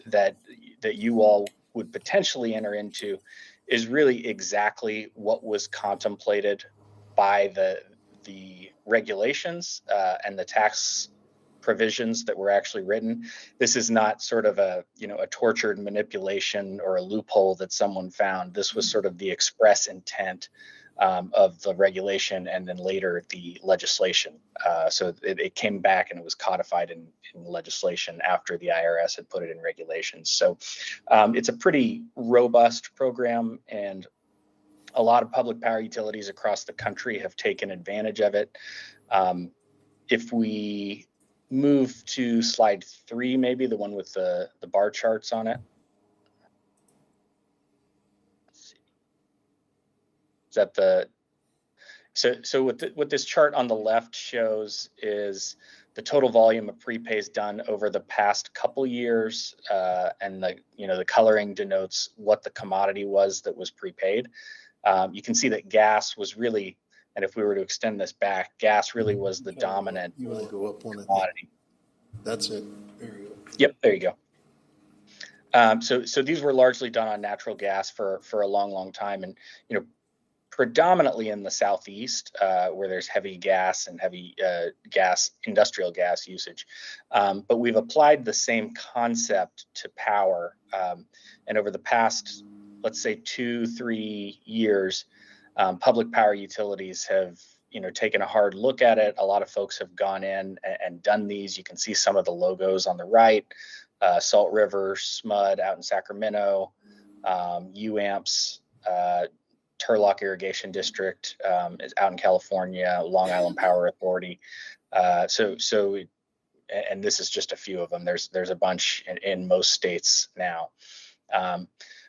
that you all would potentially enter into is really exactly what was contemplated by the regulations and the tax provisions that were actually written. This is not sort of a tortured manipulation or a loophole that someone found. This was sort of the express intent of the regulation and then later the legislation. So it came back and it was codified in legislation after the IRS had put it in regulations. So it's a pretty robust program, and a lot of public power utilities across the country have taken advantage of it. If we move to slide 3, maybe the one with the bar charts on it. Let's see. Is that so what this chart on the left shows is the total volume of prepays done over the past couple years, and the coloring denotes what the commodity was that was prepaid. You can see that gas was really, and if we were to extend this back, gas really was the dominant You want to go up one? commodity. That's it. There you go. Yep, there you go. So these were largely done on natural gas for a long time, and predominantly in the Southeast, where there's heavy gas and heavy industrial gas usage. But we've applied the same concept to power, and over the past, let's say 2-3 years, public power utilities have taken a hard look at it. A lot of folks have gone in and done these. You can see some of the logos on the right: Salt River, SMUD out in Sacramento, UAMPS, Turlock Irrigation District is out in California, Long Island Power Authority. And this is just a few of them. There's a bunch in most states now.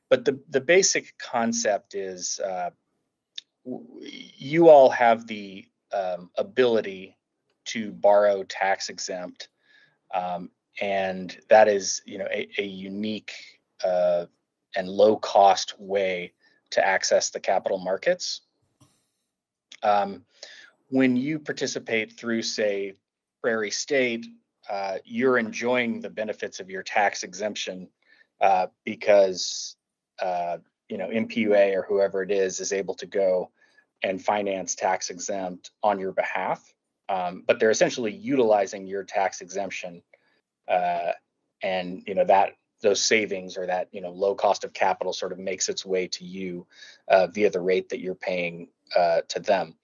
But the basic concept is you all have the ability to borrow tax exempt And that is, a unique and low cost way to access the capital markets. When you participate through, say, Prairie State, you're enjoying the benefits of your tax exemption because MPUA or whoever it is able to go and finance tax exempt on your behalf. But they're essentially utilizing your tax exemption, and that those savings or that low cost of capital sort of makes its way to you via the rate that you're paying to them.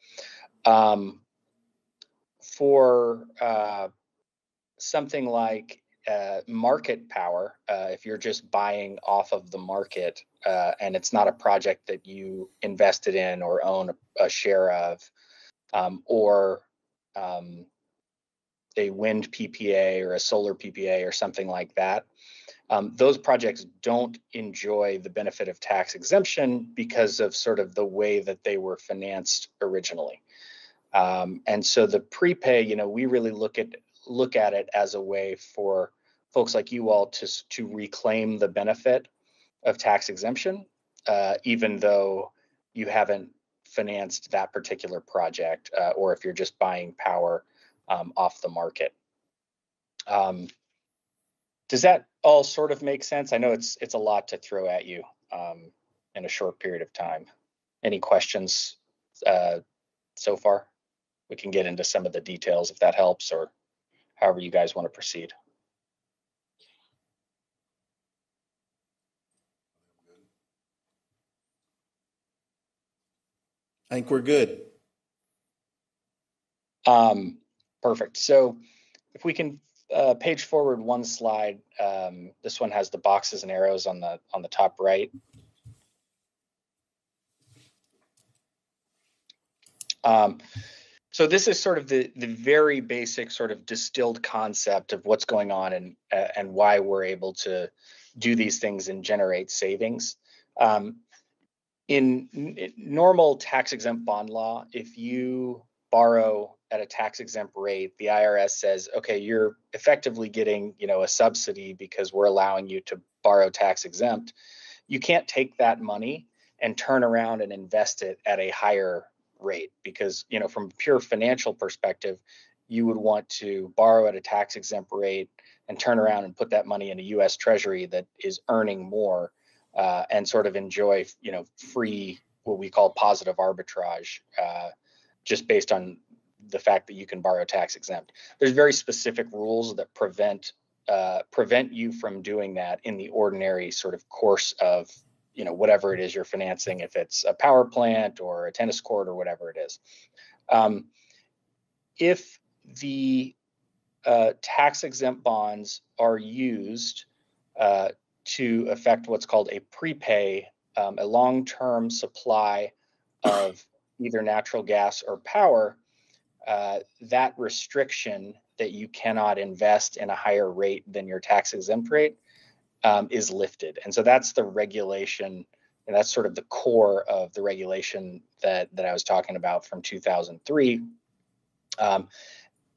For something like market power, if you're just buying off of the market and it's not a project that you invested in or own a share of, or a wind PPA or a solar PPA or something like that, those projects don't enjoy the benefit of tax exemption because of sort of the way that they were financed originally. And so the prepay, we really look at it as a way for folks like you all to reclaim the benefit of tax exemption, even though you haven't financed that particular project, or if you're just buying power off the market. Does that all sort of make sense? I know it's a lot to throw at you in a short period of time. Any questions so far? We can get into some of the details if that helps, or however you guys want to proceed. I think we're good. Perfect. So if we can page forward one slide, this one has the boxes and arrows on the top right. So this is sort of the very basic sort of distilled concept of what's going on and why we're able to do these things and generate savings. In normal tax exempt bond law, if you borrow at a tax exempt rate, the IRS says, okay, you're effectively getting, a subsidy because we're allowing you to borrow tax exempt. You can't take that money and turn around and invest it at a higher rate because, from a pure financial perspective, you would want to borrow at a tax exempt rate and turn around and put that money in a US Treasury that is earning more, and sort of enjoy, free, what we call positive arbitrage, just based on the fact that you can borrow tax exempt. There's very specific rules that prevent you from doing that in the ordinary sort of course of, whatever it is you're financing, if it's a power plant or a tennis court or whatever it is. If the tax exempt bonds are used to affect what's called a prepay, a long-term supply of either natural gas or power, that restriction that you cannot invest in a higher rate than your tax exempt rate is lifted. And so that's the regulation, and that's sort of the core of the regulation that I was talking about from 2003.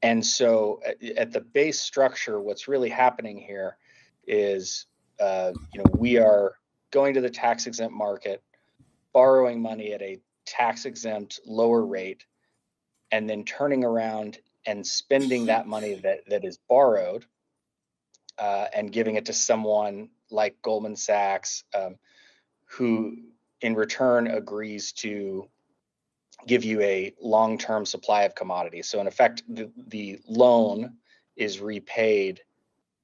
And so at the base structure, what's really happening here is, we are going to the tax exempt market, borrowing money at a tax exempt lower rate, and then turning around and spending that money that is borrowed, and giving it to someone like Goldman Sachs, who in return agrees to give you a long-term supply of commodities. So in effect, the loan is repaid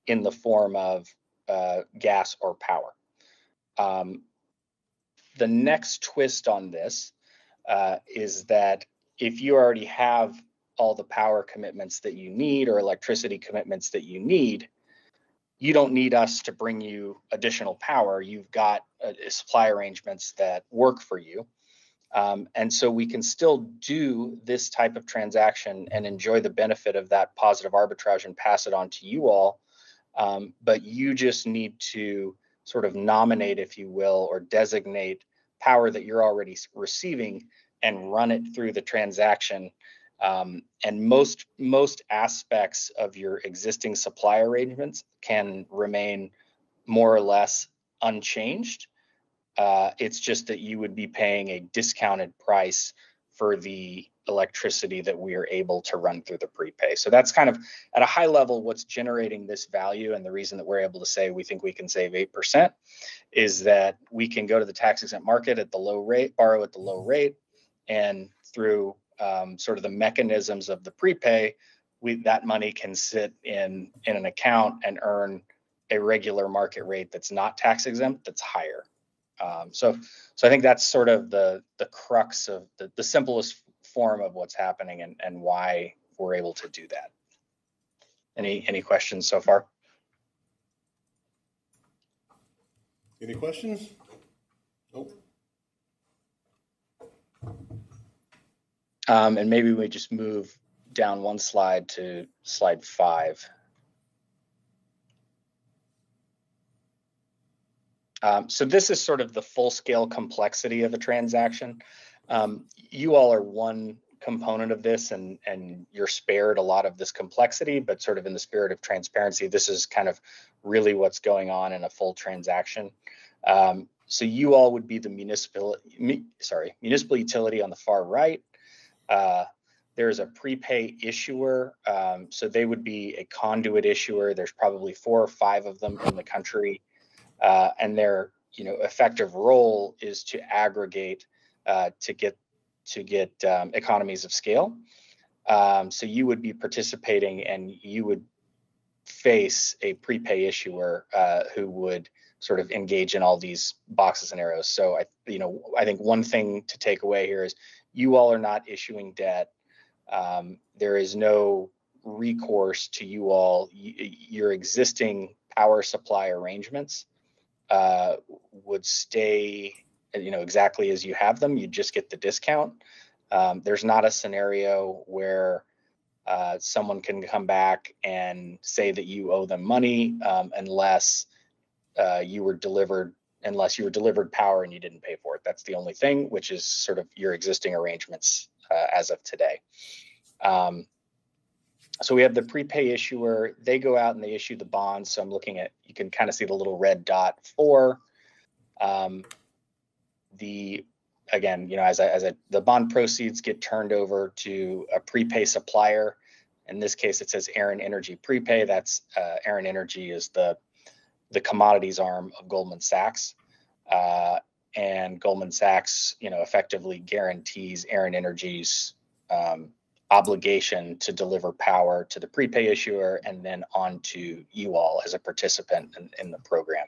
in the form of gas or power. The next twist on this is that if you already have all the power commitments that you need or electricity commitments that you need, you don't need us to bring you additional power. You've got supply arrangements that work for you. And so we can still do this type of transaction and enjoy the benefit of that positive arbitrage and pass it on to you all. But you just need to sort of nominate, if you will, or designate power that you're already receiving and run it through the transaction And most aspects of your existing supply arrangements can remain more or less unchanged. It's just that you would be paying a discounted price for the electricity that we are able to run through the prepay. So that's kind of at a high level what's generating this value, and the reason that we're able to say we think we can save 8% is that we can go to the tax exempt market at the low rate, borrow at the low rate, and through sort of the mechanisms of the prepay, that money can sit in an account and earn a regular market rate that's not tax exempt, that's higher. So I think that's sort of the crux of the simplest form of what's happening and why we're able to do that. Any questions so far? Any questions? Nope. And maybe we just move down one slide to slide 5. So this is sort of the full-scale complexity of a transaction. You all are one component of this, and you're spared a lot of this complexity, but sort of in the spirit of transparency, this is kind of really what's going on in a full transaction. So you all would be the municipal utility on the far right. There's a prepay issuer, so they would be a conduit issuer. There's probably 4 or 5 of them in the country. And their effective role is to aggregate to get economies of scale. So you would be participating, and you would face a prepay issuer who would sort of engage in all these boxes and arrows. So I think one thing to take away here is you all are not issuing debt. There is no recourse to you all. Your existing power supply arrangements would stay, exactly as you have them. You just get the discount. There's not a scenario where someone can come back and say that you owe them money unless you were delivered power and you didn't pay for it. That's the only thing, which is sort of your existing arrangements as of today. So we have the prepay issuer. They go out and they issue the bonds. So I'm looking at, you can kind of see the little red dot for the bond proceeds get turned over to a prepay supplier. In this case, it says Aaron Energy Prepay. That's Aaron Energy is the commodities arm of Goldman Sachs. And Goldman Sachs, effectively guarantees Aaron Energy's obligation to deliver power to the prepay issuer and then on to you all as a participant in the program.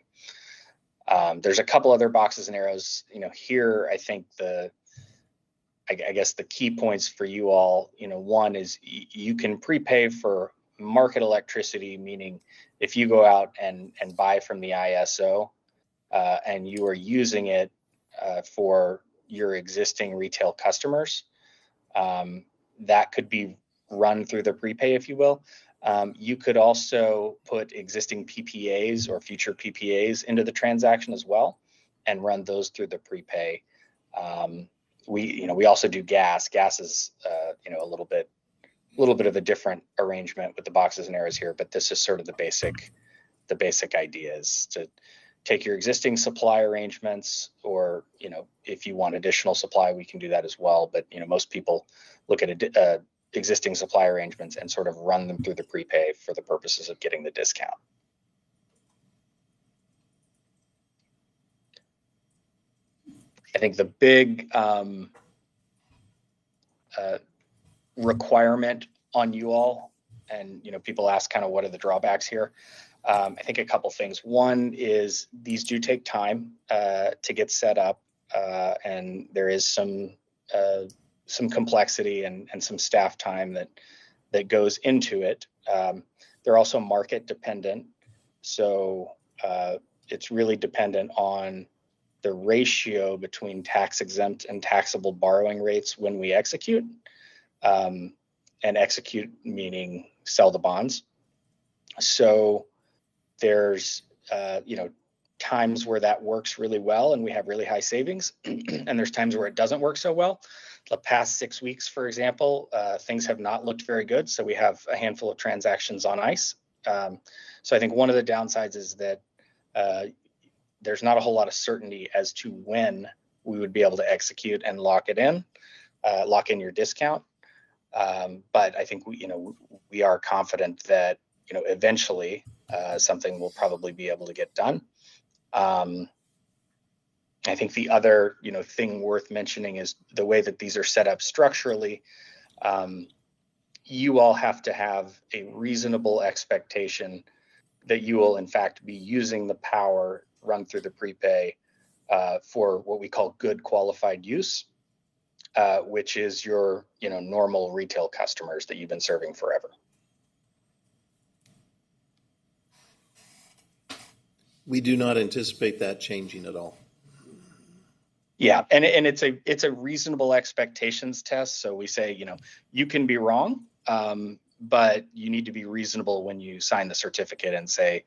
There's a couple other boxes and arrows. Here I think I guess the key points for you all, one is you can prepay for market electricity, meaning if you go out and buy from the ISO and you are using it for your existing retail customers, that could be run through the prepay, if you will. You could also put existing PPAs or future PPAs into the transaction as well and run those through the prepay. We also do gas. Gas is a little bit of a different arrangement with the boxes and arrows here, but this is sort of the basic idea is to take your existing supply arrangements, or if you want additional supply, we can do that as well. But most people look at existing supply arrangements and sort of run them through the prepay for the purposes of getting the discount. I think the big requirement on you all, and people ask kind of what are the drawbacks here. I think a couple things. One is these do take time to get set up, and there is some complexity and some staff time that goes into it. They're also market dependent, so it's really dependent on the ratio between tax exempt and taxable borrowing rates when we execute, and execute meaning sell the bonds. So there's times where that works really well and we have really high savings, and there's times where it doesn't work so well. The past 6 weeks, for example, things have not looked very good. So we have a handful of transactions on ice. So I think one of the downsides is that there's not a whole lot of certainty as to when we would be able to execute and lock in your discount. But I think we are confident that eventually something will probably be able to get done. I think the other thing worth mentioning is the way that these are set up structurally. You all have to have a reasonable expectation that you will in fact be using the power run through the prepay for what we call good qualified use, which is your normal retail customers that you've been serving forever. We do not anticipate that changing at all. Yeah, and it's a reasonable expectations test. So we say, you can be wrong, but you need to be reasonable when you sign the certificate and say,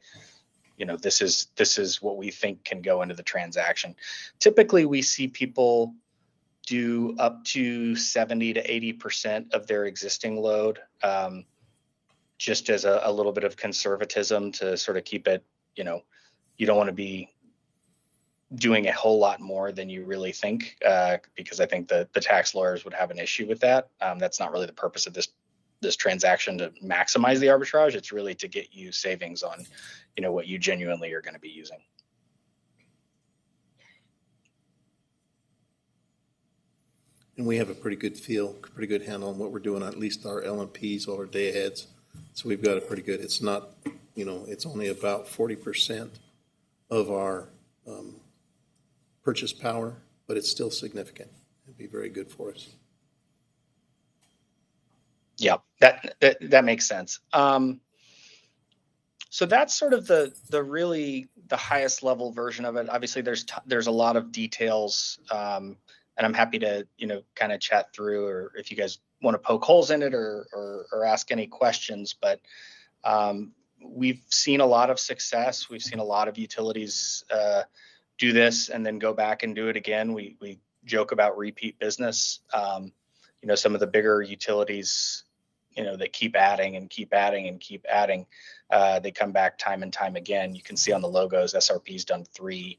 this is what we think can go into the transaction. Typically, we see people do up to 70 to 80% of their existing load, just as a little bit of conservatism to sort of keep it, you don't want to be doing a whole lot more than you really think, because I think the tax lawyers would have an issue with that. That's not really the purpose of this transaction, to maximize the arbitrage. It's really to get you savings on, what you genuinely are going to be using. And we have a pretty good handle on what we're doing, at least our LMPs, all our day aheads. So we've got a pretty good, it's not, it's only about 40% of our purchase power, but it's still significant. It'd be very good for us. Yeah, that makes sense. So that's sort of the highest level version of it. Obviously, there's a lot of details, and I'm happy to kind of chat through, or if you guys want to poke holes in it or ask any questions. But we've seen a lot of success. We've seen a lot of utilities do this and then go back and do it again. We joke about repeat business. Some of the bigger utilities, that keep adding and keep adding and keep adding. They come back time and time again. You can see on the logos, SRP's done 3,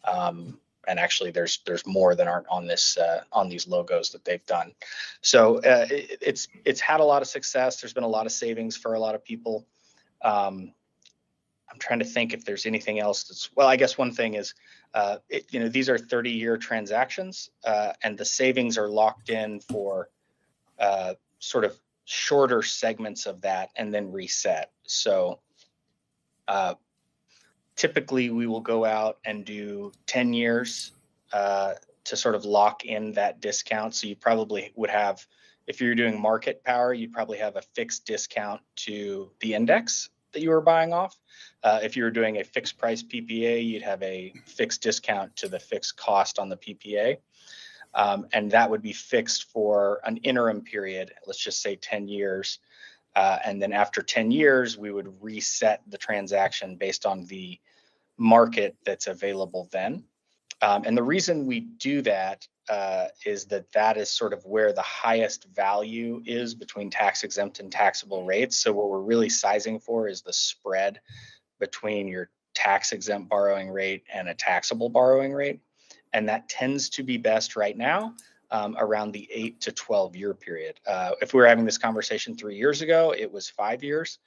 and actually there's more that aren't on these logos that they've done. So it's had a lot of success. There's been a lot of savings for a lot of people. I'm trying to think if there's anything else I guess one thing is, these are 30-year transactions, and the savings are locked in for sort of shorter segments of that and then reset. So typically we will go out and do 10 years to sort of lock in that discount. So you probably would have, if you're doing market power, you'd probably have a fixed discount to the index that you were buying off. If you were doing a fixed price PPA, you'd have a fixed discount to the fixed cost on the PPA. And that would be fixed for an interim period, let's just say 10 years. And then after 10 years, we would reset the transaction based on the market that's available then. And the reason we do that is that is sort of where the highest value is between tax exempt and taxable rates. So what we're really sizing for is the spread between your tax exempt borrowing rate and a taxable borrowing rate. And that tends to be best right now around the 8 to 12 year period. If we were having this conversation 3 years ago, it was 5 years.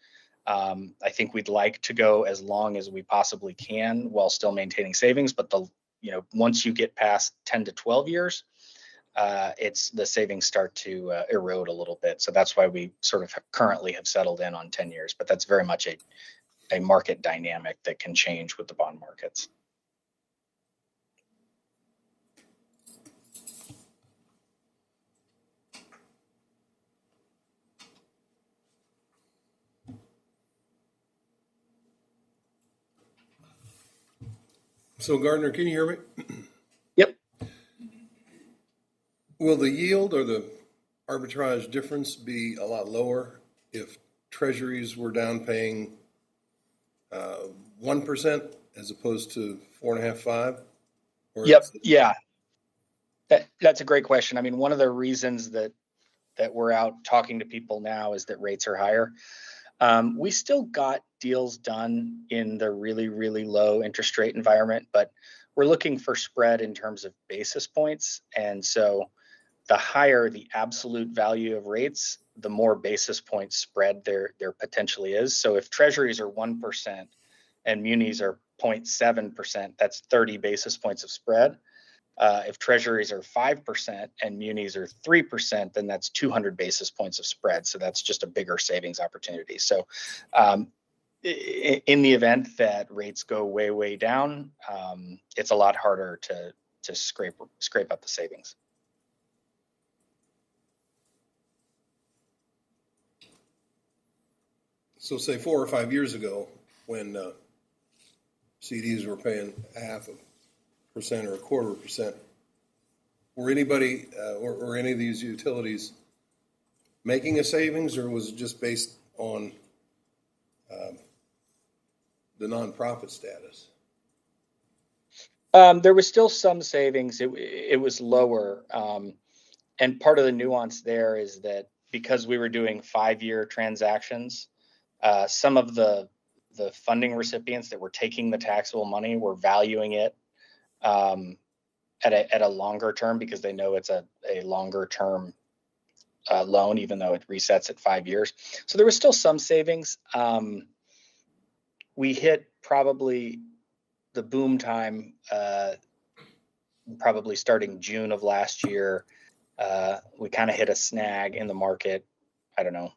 I think we'd like to go as long as we possibly can while still maintaining savings. But once you get past 10 to 12 years, the savings start to erode a little bit. So that's why we sort of currently have settled in on 10 years. But that's very much a market dynamic that can change with the bond markets. So Gardner, can you hear me? Yep. Will the yield or the arbitrage difference be a lot lower if treasuries were down paying 1% as opposed to 4.5%, 5%? Yep. Yeah. That's a great question. I mean, one of the reasons that we're out talking to people now is that rates are higher. We still got deals done in the really, really low interest rate environment, but we're looking for spread in terms of basis points. And so the higher the absolute value of rates, the more basis point spread there potentially is. So if treasuries are 1% and munis are 0.7%, that's 30 basis points of spread. If treasuries are 5% and munis are 3%, then that's 200 basis points of spread. So that's just a bigger savings opportunity. So in the event that rates go way, way down, it's a lot harder to scrape up the savings. So say 4 or 5 years ago, when CDs were paying 0.5% or 0.25%, were anybody or any of these utilities making a savings, or was it just based on the nonprofit status? There was still some savings. It was lower. And part of the nuance there is that because we were doing 5-year transactions, some of the funding recipients that were taking the taxable money were valuing it at a longer term because they know it's a longer term loan, even though it resets at 5 years. So there was still some savings. We hit probably the boom time, probably starting June of last year. We kind of hit a snag in the market, I don't know,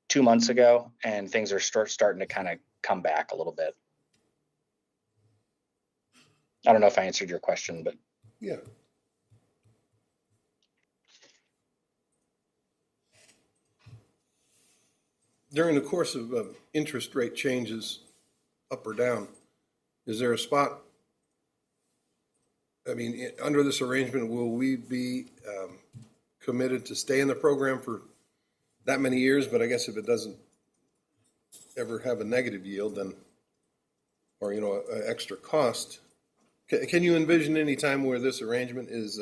2 months ago, and things are starting to kind of come back a little bit. I don't know if I answered your question, but Yeah. During the course of interest rate changes up or down, is there a spot? I mean, under this arrangement, will we be committed to stay in the program for that many years? But I guess if it doesn't ever have a negative yield, then, or, you know, an extra cost, can you envision any time where this arrangement is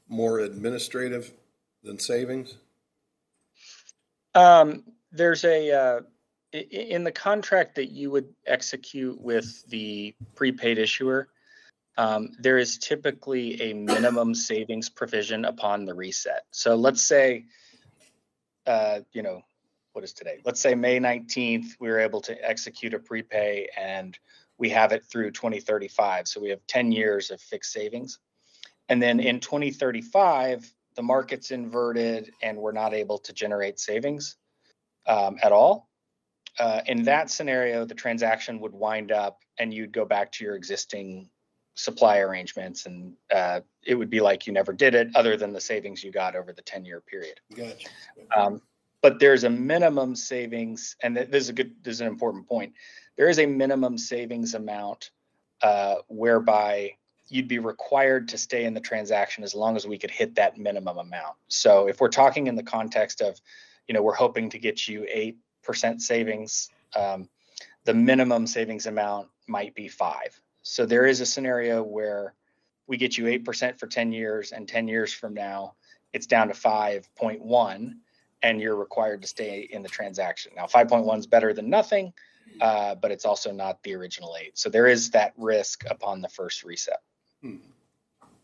more administrative than savings? There's in the contract that you would execute with the prepaid issuer, there is typically a minimum savings provision upon the reset. So let's say, you know, what is today? Let's say May 19th, we were able to execute a prepay and we have it through 2035. So we have 10 years of fixed savings. And then in 2035, the market's inverted and we're not able to generate savings at all. In that scenario, the transaction would wind up and you'd go back to your existing supply arrangements, and it would be like you never did it, other than the savings you got over the 10-year period. Gotcha. But there's a minimum savings, and this is an important point. There is a minimum savings amount whereby you'd be required to stay in the transaction as long as we could hit that minimum amount. So if we're talking in the context of, you know, we're hoping to get you 8% savings, the minimum savings amount might be 5%. So there is a scenario where we get you 8% for 10 years, and 10 years from now, it's down to 5.1, and you're required to stay in the transaction. Now, 5.1 is better than nothing, but it's also not the original 8. So there is that risk upon the first reset.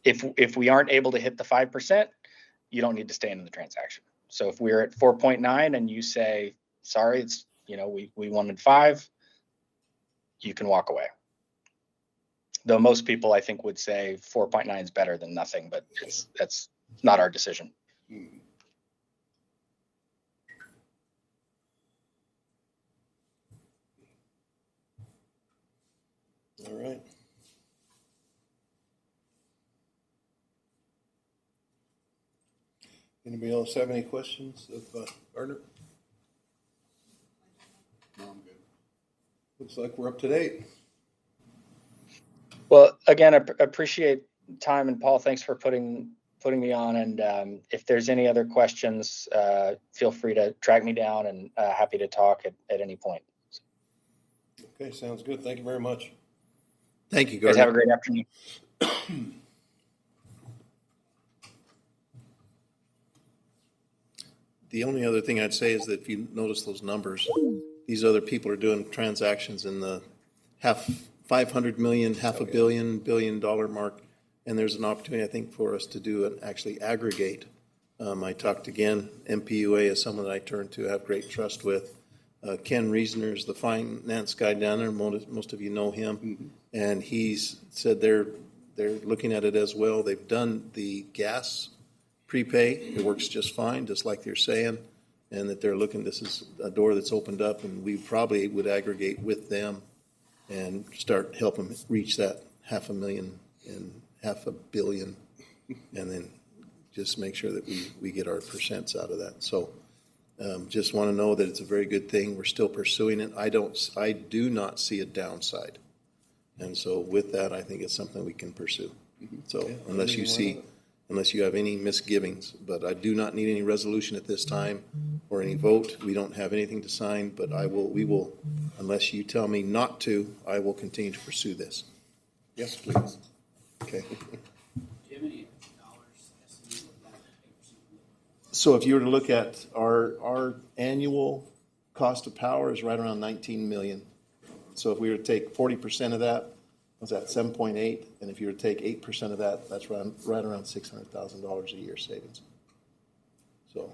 If we aren't able to hit the 5%, you don't need to stay in the transaction. So if we're at 4.9 and you say, sorry, it's, you know, we wanted 5, you can walk away. Though most people, I think, would say 4.9 is better than nothing, but that's not our decision. All right. Anybody else have any questions of Gardner? No, I'm good. Looks like we're up to date. Well, again, I appreciate time, and Paul, thanks for putting me on. And if there's any other questions, feel free to track me down, and happy to talk at any point. Okay, sounds good. Thank you very much. Thank you, Guys, Gardner. have a great afternoon. The only other thing I'd say is that if you notice those numbers, these other people are doing transactions in the 500 million, half a billion, $1 billion mark. And there's an opportunity, I think, for us to do and actually aggregate. I talked again, MPUA is someone that I turn to, have great trust with. Ken Reasoner is the finance guy down there. Most of you know him. And he's said they're looking at it as well. They've done the gas prepay. It works just fine, just like they're saying. And that they're looking, this is a door that's opened up, and we probably would aggregate with them and start helping reach that 500,000 and 500 million, and then just make sure that we get our percents out of that. So just want to know that it's a very good thing. We're still pursuing it. I do not see a downside. And so with that, I think it's something we can pursue. So unless you have any misgivings, but I do not need any resolution at this time or any vote. We don't have anything to sign, but we will, unless you tell me not to, I will continue to pursue this. Yes, please. Okay. Do you have any dollars estimated what that 8% would look like? So if you were to look at our annual cost of power is right around 19 million. So if we were to take 40% of that, what's that, 7.8? And if you were to take 8% of that, that's right around $600,000 a year savings. So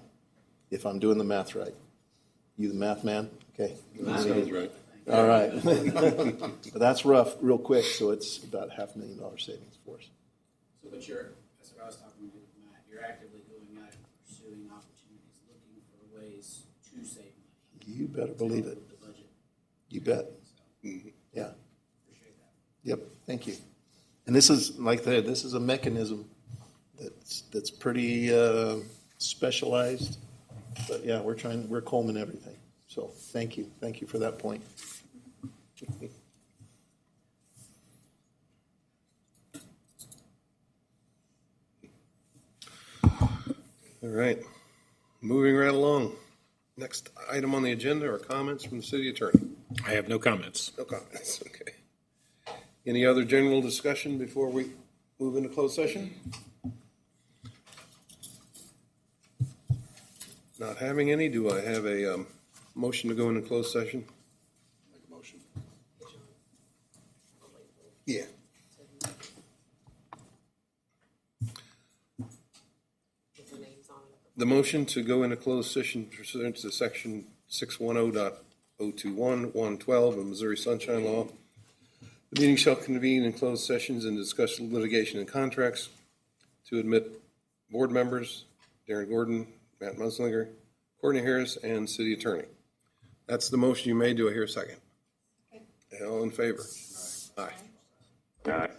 if I'm doing the math right. You the math man? Okay. Sounds right. All right. But that's rough, real quick, so it's about $500,000 savings for us. So, but that's what I was talking to Matt, you're actively going out and pursuing opportunities, looking for ways to save money. You better believe it. The budget. You bet. So, Yeah. appreciate that. Yep, thank you. And this is, like I said, this is a mechanism that's pretty specialized. But yeah, we're combing everything. So thank you for that point. All right, moving right along. Next item on the agenda are comments from the city attorney. I have no comments. No comments, okay. Any other general discussion before we move into closed session? Not having any, do I have a motion to go into closed session? Make a motion. Yeah. The motion to go into closed session pursuant to section 610.021.112 of Missouri Sunshine Law. The meeting shall convene in closed sessions and discuss litigation and contracts to admit board members, Darren Gordon, Matt Muslinger, Courtney Harris, and city attorney. That's the motion you made. Do I hear a second? Okay. All in favor? Aye. Aye.